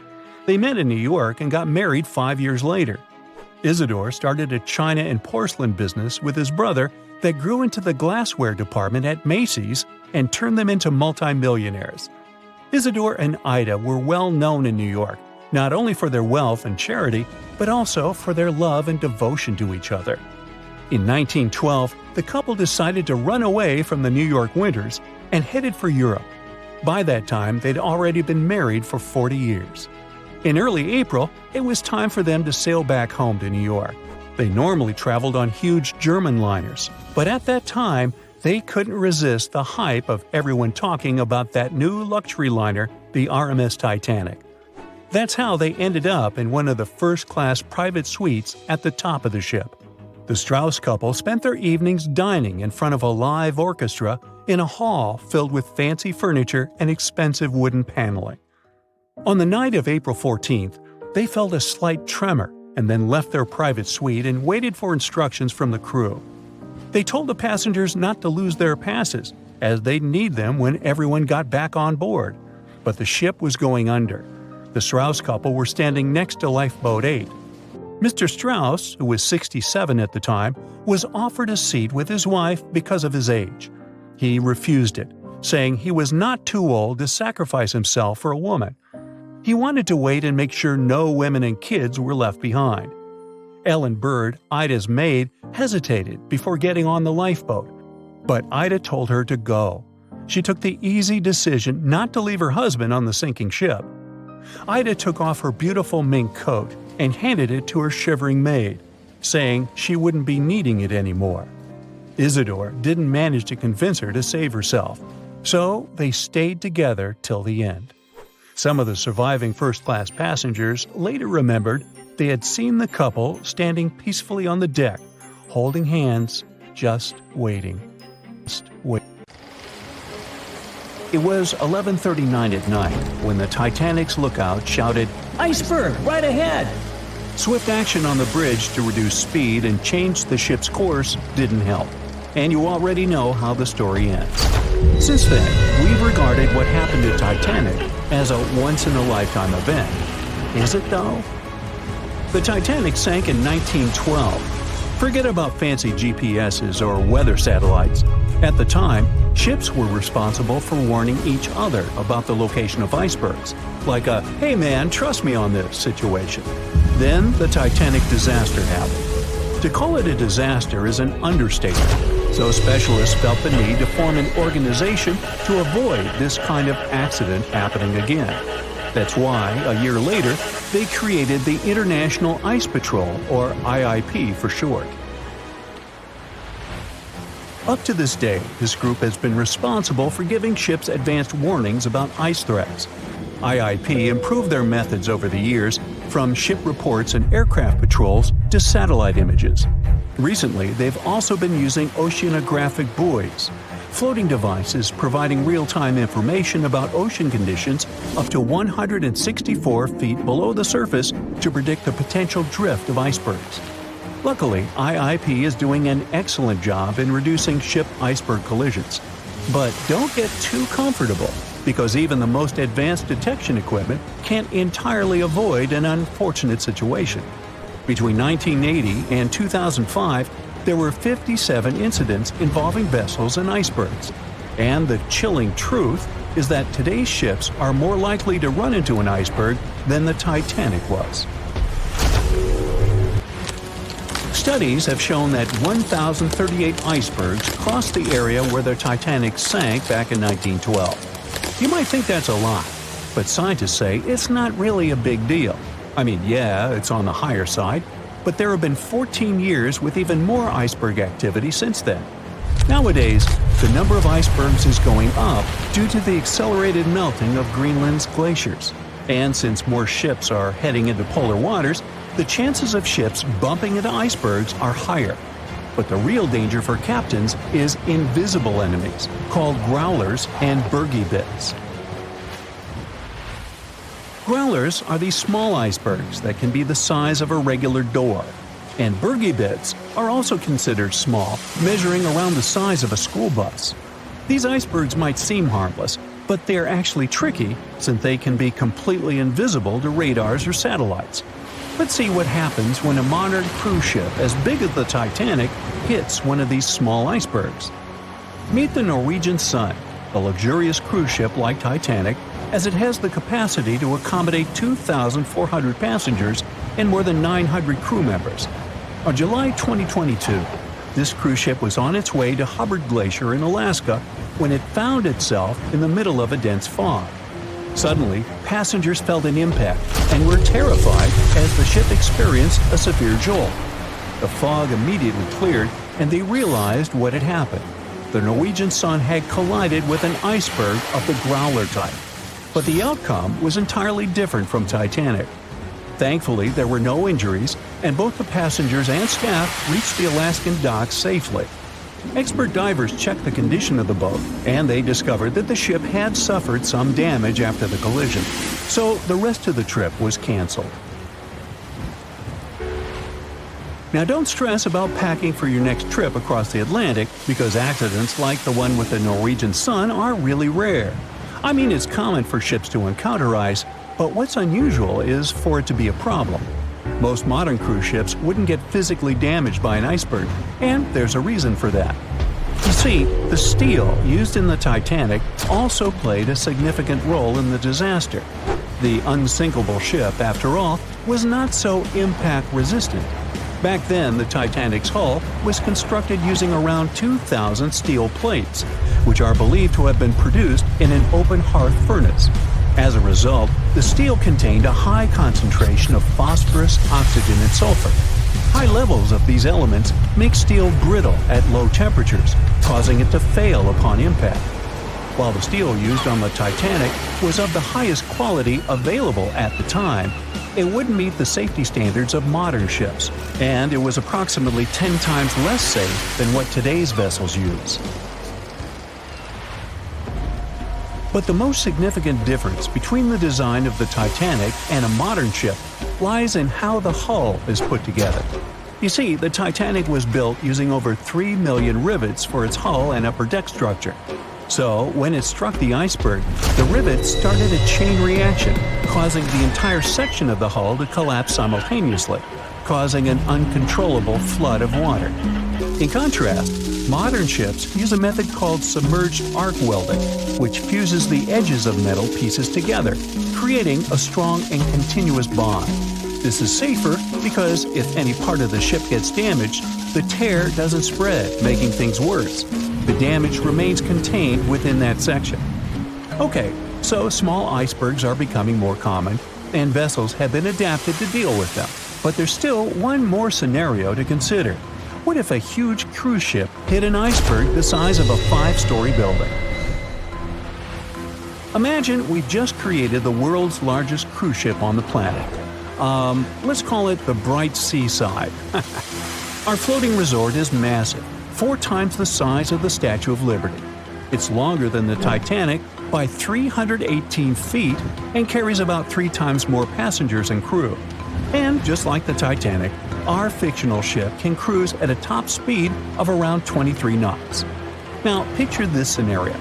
A: They met in New York and got married 5 years later. Isidor started a china and porcelain business with his brother that grew into the glassware department at Macy's and turned them into multimillionaires. Isidor and Ida were well known in New York, not only for their wealth and charity, but also for their love and devotion to each other. In 1912, the couple decided to run away from the New York winters and headed for Europe. By that time, they'd already been married for 40 years. In early April, it was time for them to sail back home to New York. They normally traveled on huge German liners, but at that time, they couldn't resist the hype of everyone talking about that new luxury liner, the RMS Titanic. That's how they ended up in one of the first-class private suites at the top of the ship. The Straus couple spent their evenings dining in front of a live orchestra in a hall filled with fancy furniture and expensive wooden paneling. On the night of April 14th, they felt a slight tremor and then left their private suite and waited for instructions from the crew. They told the passengers not to lose their passes, as they'd need them when everyone got back on board. But the ship was going under. The Straus couple were standing next to Lifeboat 8. Mr. Straus, who was 67 at the time, was offered a seat with his wife because of his age. He refused it, saying he was not too old to sacrifice himself for a woman. He wanted to wait and make sure no women and kids were left behind. Ellen Bird, Ida's maid, hesitated before getting on the lifeboat, but Ida told her to go. She took the easy decision not to leave her husband on the sinking ship. Ida took off her beautiful mink coat and handed it to her shivering maid, saying she wouldn't be needing it anymore. Isidor didn't manage to convince her to save herself, so they stayed together till the end. Some of the surviving first-class passengers later remembered they had seen the couple standing peacefully on the deck, holding hands, just waiting. It was 11:39 at night when the Titanic's lookout shouted, "Iceberg, right ahead!" Swift action on the bridge to reduce speed and change the ship's course didn't help, and you already know how the story ends. Since then, we've regarded what happened to Titanic as a once-in-a-lifetime event. Is it though? The Titanic sank in 1912. Forget about fancy GPSs or weather satellites. At the time, ships were responsible for warning each other about the location of icebergs, like a "hey man, trust me on this" situation. Then the Titanic disaster happened. To call it a disaster is an understatement, so specialists felt the need to form an organization to avoid this kind of accident happening again. That's why, a year later, they created the International Ice Patrol, or IIP for short. Up to this day, this group has been responsible for giving ships advanced warnings about ice threats. IIP improved their methods over the years, from ship reports and aircraft patrols to satellite images. Recently, they've also been using oceanographic buoys, floating devices providing real-time information about ocean conditions up to 164 feet below the surface to predict the potential drift of icebergs. Luckily, IIP is doing an excellent job in reducing ship iceberg collisions. But don't get too comfortable, because even the most advanced detection equipment can't entirely avoid an unfortunate situation. Between 1980 and 2005, there were 57 incidents involving vessels and icebergs. And the chilling truth is that today's ships are more likely to run into an iceberg than the Titanic was. Studies have shown that 1,038 icebergs crossed the area where the Titanic sank back in 1912. You might think that's a lot, but scientists say it's not really a big deal. I mean, yeah, it's on the higher side, but there have been 14 years with even more iceberg activity since then. Nowadays, the number of icebergs is going up due to the accelerated melting of Greenland's glaciers. And since more ships are heading into polar waters, the chances of ships bumping into icebergs are higher. But the real danger for captains is invisible enemies, called growlers and bergy bits. Growlers are these small icebergs that can be the size of a regular door. And bergy bits are also considered small, measuring around the size of a school bus. These icebergs might seem harmless, but they're actually tricky since they can be completely invisible to radars or satellites. Let's see what happens when a modern cruise ship as big as the Titanic hits one of these small icebergs. Meet the Norwegian Sun, a luxurious cruise ship like Titanic, as it has the capacity to accommodate 2,400 passengers and more than 900 crew members. On July 2022, This cruise ship was on its way to Hubbard Glacier in Alaska when it found itself in the middle of a dense fog. Suddenly, passengers felt an impact and were terrified as the ship experienced a severe jolt. The fog immediately cleared and they realized what had happened. The Norwegian sun had collided with an iceberg of the growler type. But the outcome was entirely different from Titanic. Thankfully, there were no injuries, and both the passengers and staff reached the Alaskan docks safely. Expert divers checked the condition of the boat, and they discovered that the ship had suffered some damage after the collision, so the rest of the trip was canceled. Now don't stress about packing for your next trip across the Atlantic because accidents like the one with the Norwegian sun are really rare. I mean, it's common for ships to encounter ice, but what's unusual is for it to be a problem. Most modern cruise ships wouldn't get physically damaged by an iceberg, and there's a reason for that. You see, the steel used in the Titanic also played a significant role in the disaster. The unsinkable ship, after all, was not so impact-resistant. Back then, the Titanic's hull was constructed using around 2,000 steel plates, which are believed to have been produced in an open hearth furnace. As a result, the steel contained a high concentration of phosphorus, oxygen, and sulfur. High levels of these elements make steel brittle at low temperatures, causing it to fail upon impact. While the steel used on the Titanic was of the highest quality available at the time, it wouldn't meet the safety standards of modern ships, and it was approximately 10 times less safe than what today's vessels use. But the most significant difference between the design of the Titanic and a modern ship lies in how the hull is put together. You see, the Titanic was built using over 3 million rivets for its hull and upper deck structure. So, when it struck the iceberg, the rivets started a chain reaction, causing the entire section of the hull to collapse simultaneously, causing an uncontrollable flood of water. In contrast, modern ships use a method called submerged arc welding, which fuses the edges of metal pieces together, creating a strong and continuous bond. This is safer because if any part of the ship gets damaged, the tear doesn't spread, making things worse. The damage remains contained within that section. Okay, so small icebergs are becoming more common, and vessels have been adapted to deal with them. But there's still one more scenario to consider. What if a huge cruise ship hit an iceberg the size of a 5-story building? Imagine we've just created the world's largest cruise ship on the planet. Let's call it the Bright Seaside. Our floating resort is massive, 4 times the size of the Statue of Liberty. It's longer than the Titanic by 318 feet and carries about 3 times more passengers and crew. And just like the Titanic, our fictional ship can cruise at a top speed of around 23 knots. Now, picture this scenario.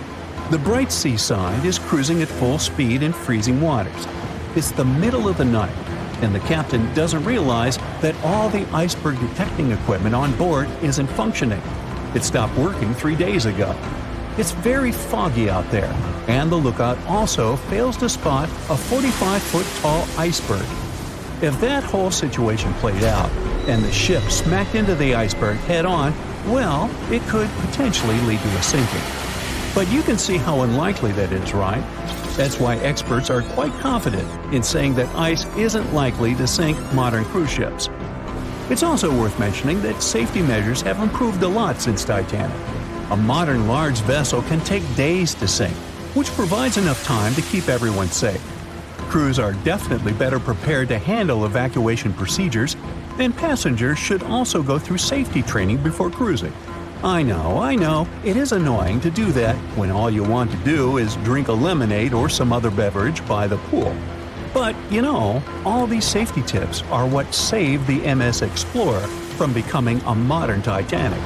A: The Bright Seaside is cruising at full speed in freezing waters. It's the middle of the night, and the captain doesn't realize that all the iceberg detecting equipment on board isn't functioning. It stopped working 3 days ago. It's very foggy out there, and the lookout also fails to spot a 45-foot tall iceberg. If that whole situation played out, and the ship smacked into the iceberg head-on, well, it could potentially lead to a sinking. But you can see how unlikely that is, right? That's why experts are quite confident in saying that ice isn't likely to sink modern cruise ships. It's also worth mentioning that safety measures have improved a lot since Titanic. A modern large vessel can take days to sink, which provides enough time to keep everyone safe. Crews are definitely better prepared to handle evacuation procedures, and passengers should also go through safety training before cruising. I know, it is annoying to do that when all you want to do is drink a lemonade or some other beverage by the pool. But, all these safety tips are what saved the MS Explorer from becoming a modern Titanic.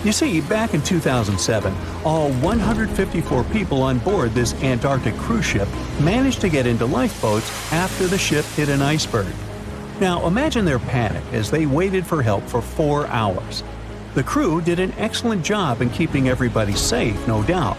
A: You see, back in 2007, all 154 people on board this Antarctic cruise ship managed to get into lifeboats after the ship hit an iceberg. Now imagine their panic as they waited for help for 4 hours. The crew did an excellent job in keeping everybody safe, no doubt.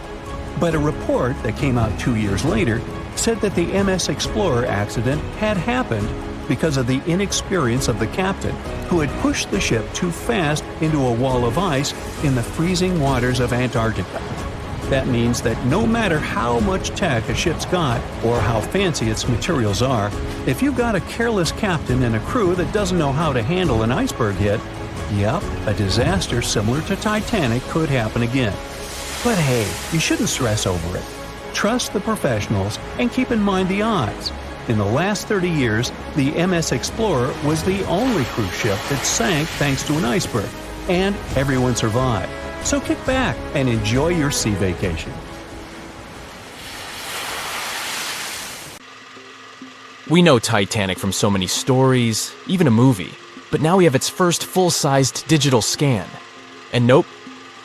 A: But a report that came out 2 years later said that the MS Explorer accident had happened because of the inexperience of the captain, who had pushed the ship too fast into a wall of ice in the freezing waters of Antarctica. That means that no matter how much tech a ship's got or how fancy its materials are, if you've got a careless captain and a crew that doesn't know how to handle an iceberg hit, yep, a disaster similar to Titanic could happen again. But hey, you shouldn't stress over it. Trust the professionals and keep in mind the odds. In the last 30 years, the MS Explorer was the only cruise ship that sank thanks to an iceberg, and everyone survived. So kick back and enjoy your sea vacation.
D: We know Titanic from so many stories, even a movie, but now we have its first full-sized digital scan. And nope,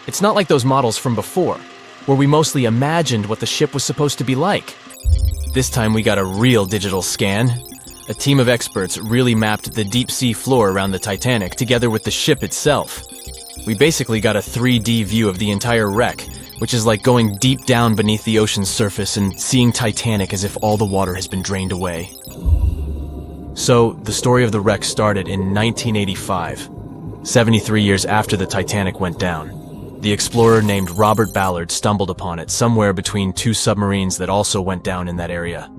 D: it's not like those models from before, where we mostly imagined what the ship was supposed to be like. This time we got a real digital scan. A team of experts really mapped the deep-sea floor around the Titanic together with the ship itself. We basically got a 3D view of the entire wreck, which is like going deep down beneath the ocean's surface and seeing Titanic as if all the water has been drained away. So, the story of the wreck started in 1985, 73 years after the Titanic went down. The explorer named Robert Ballard stumbled upon it somewhere between two submarines that also went down in that area.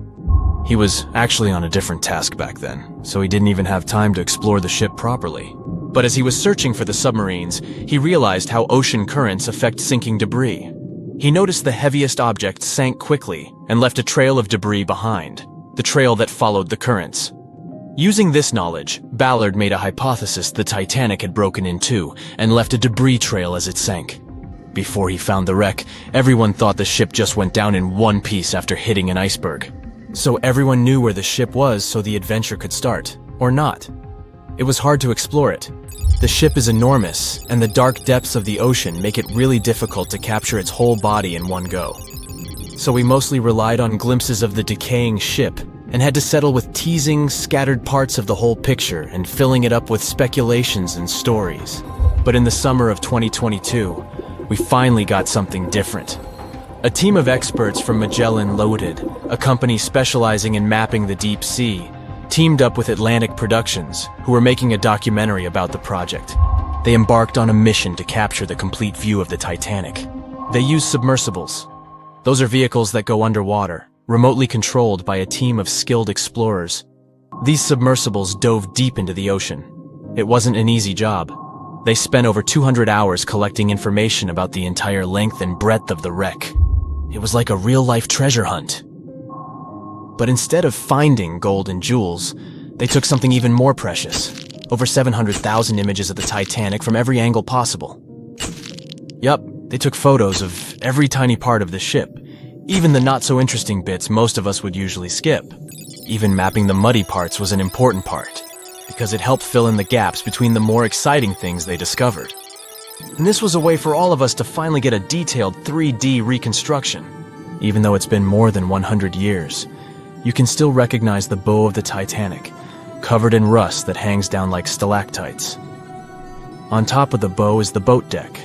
D: He was actually on a different task back then, so he didn't even have time to explore the ship properly. But as he was searching for the submarines, he realized how ocean currents affect sinking debris. He noticed the heaviest object sank quickly and left a trail of debris behind, the trail that followed the currents. Using this knowledge, Ballard made a hypothesis the Titanic had broken in two and left a debris trail as it sank. Before he found the wreck, everyone thought the ship just went down in one piece after hitting an iceberg. So everyone knew where the ship was so the adventure could start, or not. It was hard to explore it. The ship is enormous, and the dark depths of the ocean make it really difficult to capture its whole body in one go. So we mostly relied on glimpses of the decaying ship, and had to settle with teasing scattered parts of the whole picture and filling it up with speculations and stories. But in the summer of 2022, we finally got something different. A team of experts from Magellan Loaded, a company specializing in mapping the deep sea, teamed up with Atlantic Productions, who were making a documentary about the project. They embarked on a mission to capture the complete view of the Titanic. They used submersibles. Those are vehicles that go underwater, remotely controlled by a team of skilled explorers. These submersibles dove deep into the ocean. It wasn't an easy job. They spent over 200 hours collecting information about the entire length and breadth of the wreck. It was like a real-life treasure hunt. But instead of finding gold and jewels, they took something even more precious. Over 700,000 images of the Titanic from every angle possible. Yup, they took photos of every tiny part of the ship, even the not-so-interesting bits most of us would usually skip. Even mapping the muddy parts was an important part, because it helped fill in the gaps between the more exciting things they discovered. And this was a way for all of us to finally get a detailed 3D reconstruction. Even though it's been more than 100 years, you can still recognize the bow of the Titanic, covered in rust that hangs down like stalactites. On top of the bow is the boat deck,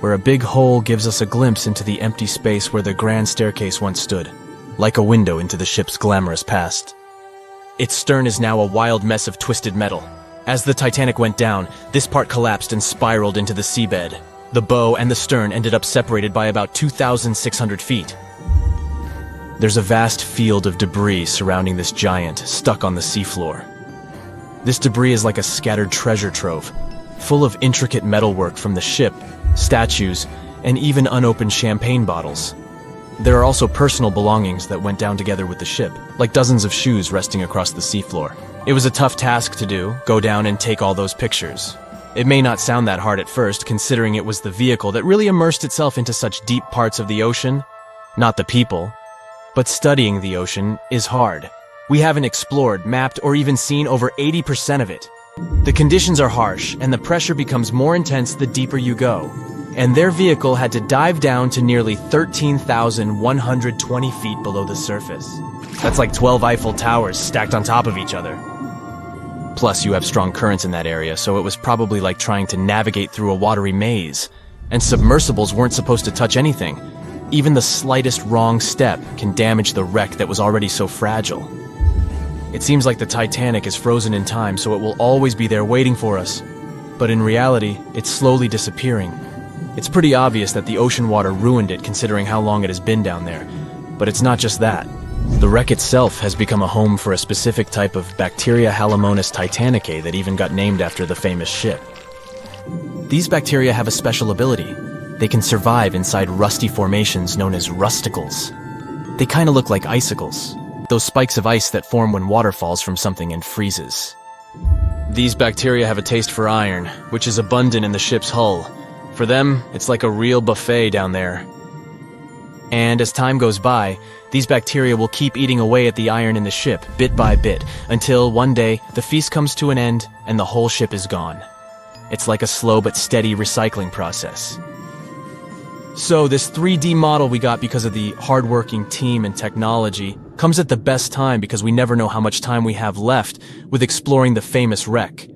D: where a big hole gives us a glimpse into the empty space where the grand staircase once stood, like a window into the ship's glamorous past. Its stern is now a wild mess of twisted metal. As the Titanic went down, this part collapsed and spiraled into the seabed. The bow and the stern ended up separated by about 2,600 feet. There's a vast field of debris surrounding this giant, stuck on the seafloor. This debris is like a scattered treasure trove, full of intricate metalwork from the ship, statues, and even unopened champagne bottles. There are also personal belongings that went down together with the ship, like dozens of shoes resting across the seafloor. It was a tough task to do, go down and take all those pictures. It may not sound that hard at first, considering it was the vehicle that really immersed itself into such deep parts of the ocean, not the people. But studying the ocean is hard. We haven't explored, mapped, or even seen over 80% of it. The conditions are harsh, and the pressure becomes more intense the deeper you go. And their vehicle had to dive down to nearly 13,120 feet below the surface. That's like 12 Eiffel Towers stacked on top of each other. Plus, you have strong currents in that area, so it was probably like trying to navigate through a watery maze. And submersibles weren't supposed to touch anything. Even the slightest wrong step can damage the wreck that was already so fragile. It seems like the Titanic is frozen in time, so it will always be there waiting for us. But in reality, it's slowly disappearing. It's pretty obvious that the ocean water ruined it considering how long it has been down there. But it's not just that. The wreck itself has become a home for a specific type of bacteria Halomonas titanicae that even got named after the famous ship. These bacteria have a special ability. They can survive inside rusty formations known as rusticles. They kind of look like icicles, those spikes of ice that form when water falls from something and freezes. These bacteria have a taste for iron, which is abundant in the ship's hull. For them, it's like a real buffet down there. And as time goes by, these bacteria will keep eating away at the iron in the ship, bit by bit, until one day the feast comes to an end and the whole ship is gone. It's like a slow but steady recycling process. So this 3D model we got because of the hardworking team and technology comes at the best time because we never know how much time we have left with exploring the famous wreck.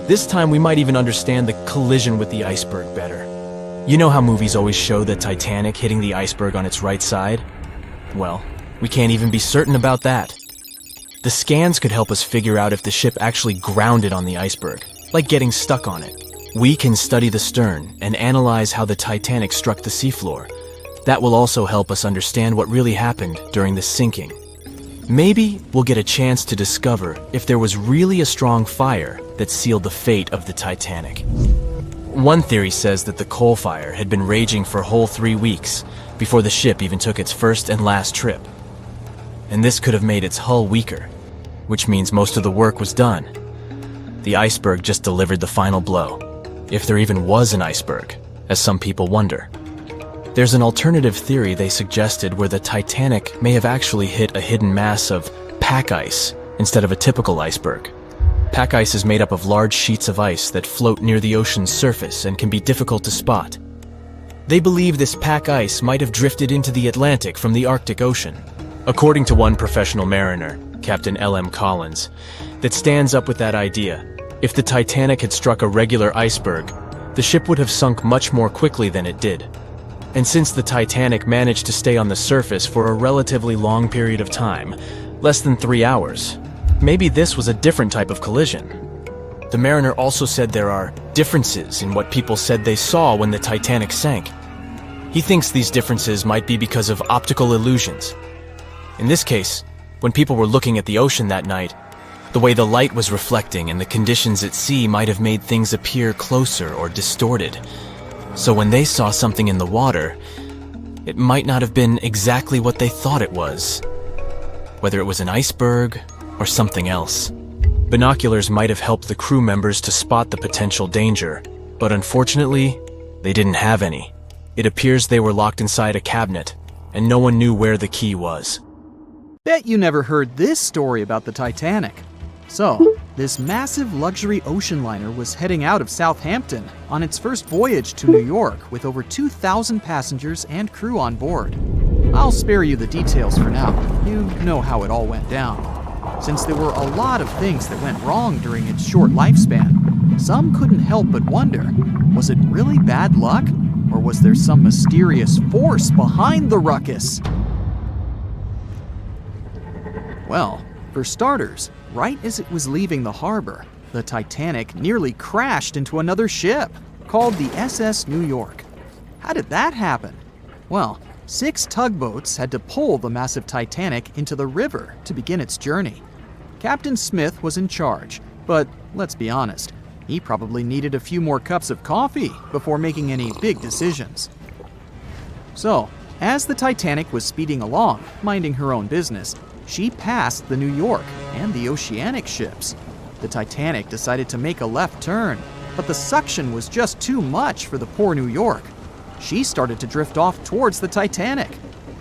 D: This time we might even understand the collision with the iceberg better. You know how movies always show the Titanic hitting the iceberg on its right side? Well, we can't even be certain about that. The scans could help us figure out if the ship actually grounded on the iceberg, like getting stuck on it. We can study the stern and analyze how the Titanic struck the seafloor. That will also help us understand what really happened during the sinking. Maybe we'll get a chance to discover if there was really a strong fire that sealed the fate of the Titanic. One theory says that the coal fire had been raging for a whole 3 weeks before the ship even took its first and last trip. And this could have made its hull weaker, which means most of the work was done. The iceberg just delivered the final blow. If there even was an iceberg, as some people wonder. There's an alternative theory they suggested where the Titanic may have actually hit a hidden mass of pack ice instead of a typical iceberg. Pack ice is made up of large sheets of ice that float near the ocean's surface and can be difficult to spot. They believe this pack ice might have drifted into the Atlantic from the Arctic Ocean. According to one professional mariner, Captain L.M. Collins, that stands up with that idea. If the Titanic had struck a regular iceberg, the ship would have sunk much more quickly than it did. And since the Titanic managed to stay on the surface for a relatively long period of time, less than 3 hours, maybe this was a different type of collision. The mariner also said there are differences in what people said they saw when the Titanic sank. He thinks these differences might be because of optical illusions. In this case, when people were looking at the ocean that night, the way the light was reflecting and the conditions at sea might have made things appear closer or distorted. So when they saw something in the water, it might not have been exactly what they thought it was. Whether it was an iceberg or something else. Binoculars might have helped the crew members to spot the potential danger, but unfortunately, they didn't have any. It appears they were locked inside a cabinet, and no one knew where the key was.
B: Bet you never heard this story about the Titanic. So, this massive luxury ocean liner was heading out of Southampton on its first voyage to New York with over 2,000 passengers and crew on board. I'll spare you the details for now. You know how it all went down. Since there were a lot of things that went wrong during its short lifespan, some couldn't help but wonder, was it really bad luck? Or was there some mysterious force behind the ruckus? Well, for starters, right as it was leaving the harbor, the Titanic nearly crashed into another ship, called the SS New York. How did that happen? Well, 6 tugboats had to pull the massive Titanic into the river to begin its journey. Captain Smith was in charge, but let's be honest, he probably needed a few more cups of coffee before making any big decisions. So, as the Titanic was speeding along, minding her own business, she passed the New York and the Oceanic ships. The Titanic decided to make a left turn, but the suction was just too much for the poor New York. She started to drift off towards the Titanic.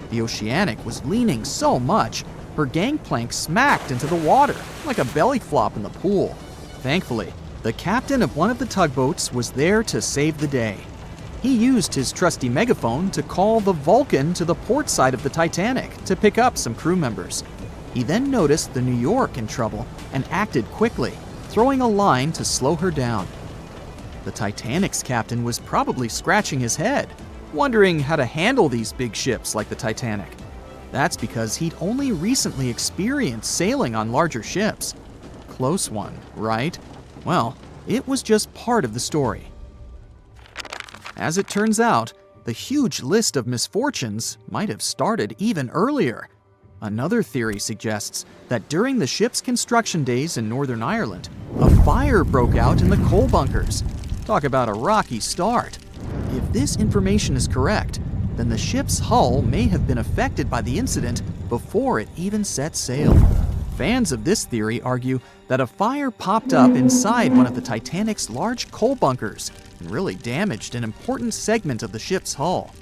B: The Oceanic was leaning so much, her gangplank smacked into the water like a belly flop in the pool. Thankfully, the captain of one of the tugboats was there to save the day. He used his trusty megaphone to call the Vulcan to the port side of the Titanic to pick up some crew members. He then noticed the New York in trouble and acted quickly, throwing a line to slow her down. The Titanic's captain was probably scratching his head, wondering how to handle these big ships like the Titanic. That's because he'd only recently experienced sailing on larger ships. Close one, right? Well, it was just part of the story. As it turns out, the huge list of misfortunes might have started even earlier. Another theory suggests that during the ship's construction days in Northern Ireland, a fire broke out in the coal bunkers. Talk about a rocky start. If this information is correct, then the ship's hull may have been affected by the incident before it even set sail. Fans of this theory argue that a fire popped up inside one of the Titanic's large coal bunkers and really damaged an important segment of the ship's hull.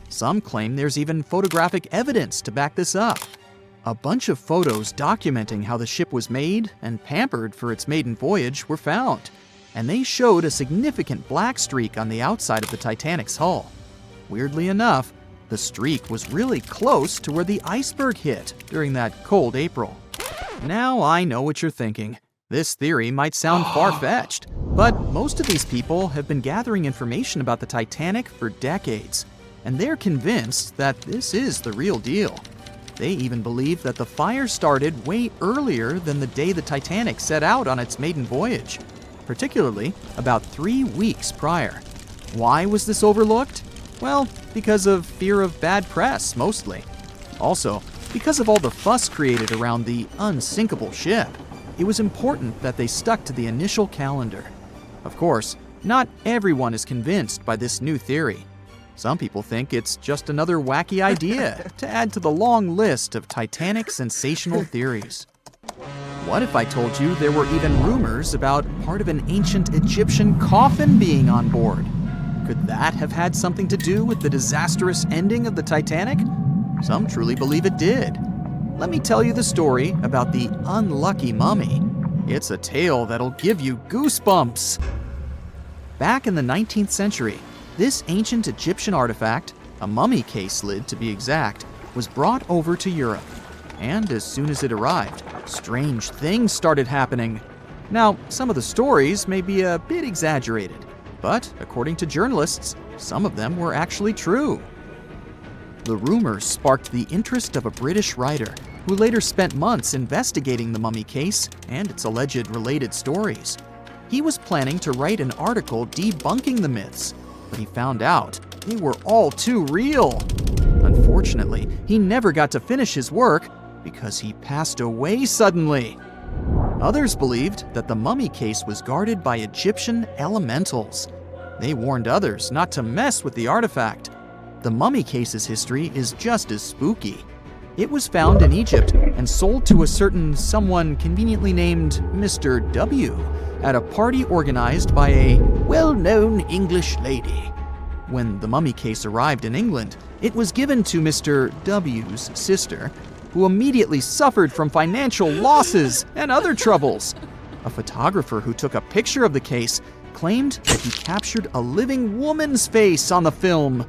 B: Some claim there's even photographic evidence to back this up. A bunch of photos documenting how the ship was made and pampered for its maiden voyage were found, and they showed a significant black streak on the outside of the Titanic's hull. Weirdly enough, the streak was really close to where the iceberg hit during that cold April. Now I know what you're thinking. This theory might sound far-fetched, but most of these people have been gathering information about the Titanic for decades, and they're convinced that this is the real deal. They even believe that the fire started way earlier than the day the Titanic set out on its maiden voyage, particularly about 3 weeks prior. Why was this overlooked? Well, because of fear of bad press, mostly. Also, because of all the fuss created around the unsinkable ship, it was important that they stuck to the initial calendar. Of course, not everyone is convinced by this new theory. Some people think it's just another wacky idea to add to the long list of Titanic sensational theories. What if I told you there were even rumors about part of an ancient Egyptian coffin being on board? Could that have had something to do with the disastrous ending of the Titanic? Some truly believe it did. Let me tell you the story about the unlucky mummy. It's a tale that'll give you goosebumps. Back in the 19th century, this ancient Egyptian artifact, a mummy case lid to be exact, was brought over to Europe. And as soon as it arrived, strange things started happening. Now, some of the stories may be a bit exaggerated, but according to journalists, some of them were actually true. The rumors sparked the interest of a British writer who later spent months investigating the mummy case and its alleged related stories. He was planning to write an article debunking the myths, but he found out they were all too real. Unfortunately, he never got to finish his work because he passed away suddenly. Others believed that the mummy case was guarded by Egyptian elementals. They warned others not to mess with the artifact. The mummy case's history is just as spooky. It was found in Egypt and sold to a certain someone conveniently named Mr. W at a party organized by a well-known English lady. When the mummy case arrived in England, it was given to Mr. W's sister, who immediately suffered from financial losses and other troubles. A photographer who took a picture of the case claimed that he captured a living woman's face on the film.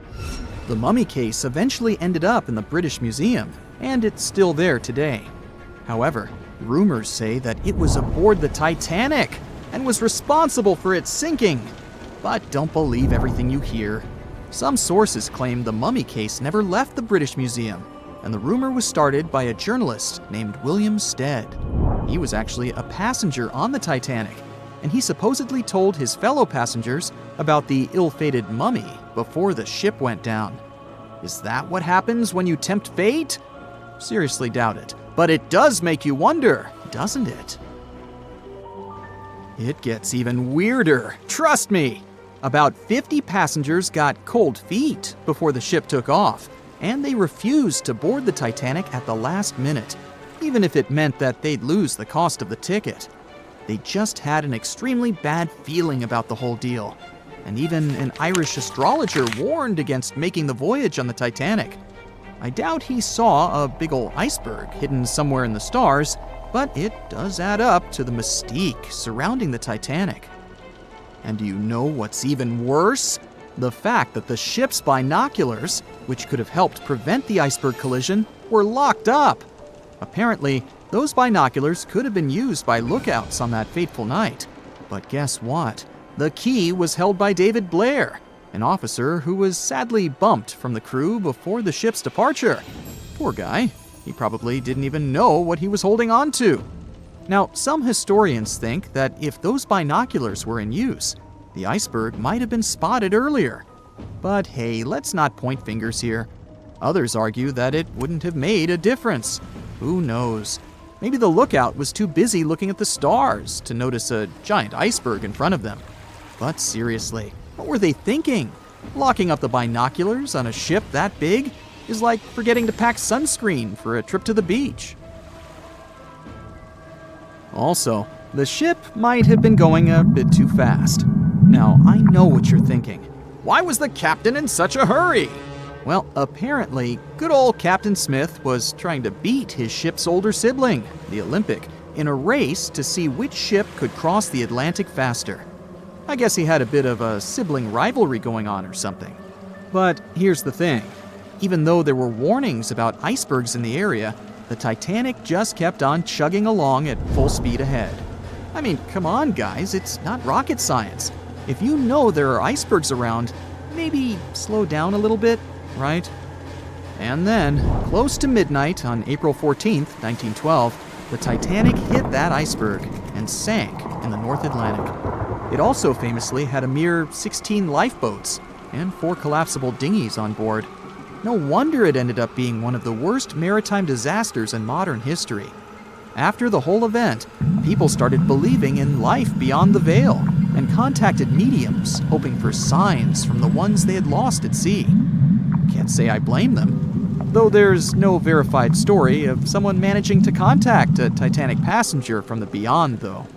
B: The mummy case eventually ended up in the British Museum, and it's still there today. However, rumors say that it was aboard the Titanic and was responsible for its sinking. But don't believe everything you hear. Some sources claim the mummy case never left the British Museum, and the rumor was started by a journalist named William Stead. He was actually a passenger on the Titanic, and he supposedly told his fellow passengers about the ill-fated mummy before the ship went down. Is that what happens when you tempt fate? Seriously doubt it, but it does make you wonder, doesn't it? It gets even weirder, trust me. About 50 passengers got cold feet before the ship took off, and they refused to board the Titanic at the last minute, even if it meant that they'd lose the cost of the ticket. They just had an extremely bad feeling about the whole deal, and even an Irish astrologer warned against making the voyage on the Titanic. I doubt he saw a big ol' iceberg hidden somewhere in the stars, but it does add up to the mystique surrounding the Titanic. And do you know what's even worse? The fact that the ship's binoculars, which could have helped prevent the iceberg collision, were locked up. Apparently, those binoculars could have been used by lookouts on that fateful night. But guess what? The key was held by David Blair, an officer who was sadly bumped from the crew before the ship's departure. Poor guy. He probably didn't even know what he was holding on to. Now, some historians think that if those binoculars were in use, the iceberg might have been spotted earlier. But hey, let's not point fingers here. Others argue that it wouldn't have made a difference. Who knows? Maybe the lookout was too busy looking at the stars to notice a giant iceberg in front of them. But seriously, what were they thinking? Locking up the binoculars on a ship that big is like forgetting to pack sunscreen for a trip to the beach. Also, the ship might have been going a bit too fast. Now, I know what you're thinking. Why was the captain in such a hurry? Well, apparently, good old Captain Smith was trying to beat his ship's older sibling, the Olympic, in a race to see which ship could cross the Atlantic faster. I guess he had a bit of a sibling rivalry going on or something. But here's the thing. Even though there were warnings about icebergs in the area, the Titanic just kept on chugging along at full speed ahead. I mean, come on, guys, it's not rocket science. If you know there are icebergs around, maybe slow down a little bit, right? And then, close to midnight on April 14th, 1912, the Titanic hit that iceberg and sank in the North Atlantic. It also famously had a mere 16 lifeboats and 4 collapsible dinghies on board. No wonder it ended up being one of the worst maritime disasters in modern history. After the whole event, people started believing in life beyond the veil and contacted mediums, hoping for signs from the ones they had lost at sea. Can't say I blame them, though there's no verified story of someone managing to contact a Titanic passenger from the beyond, though.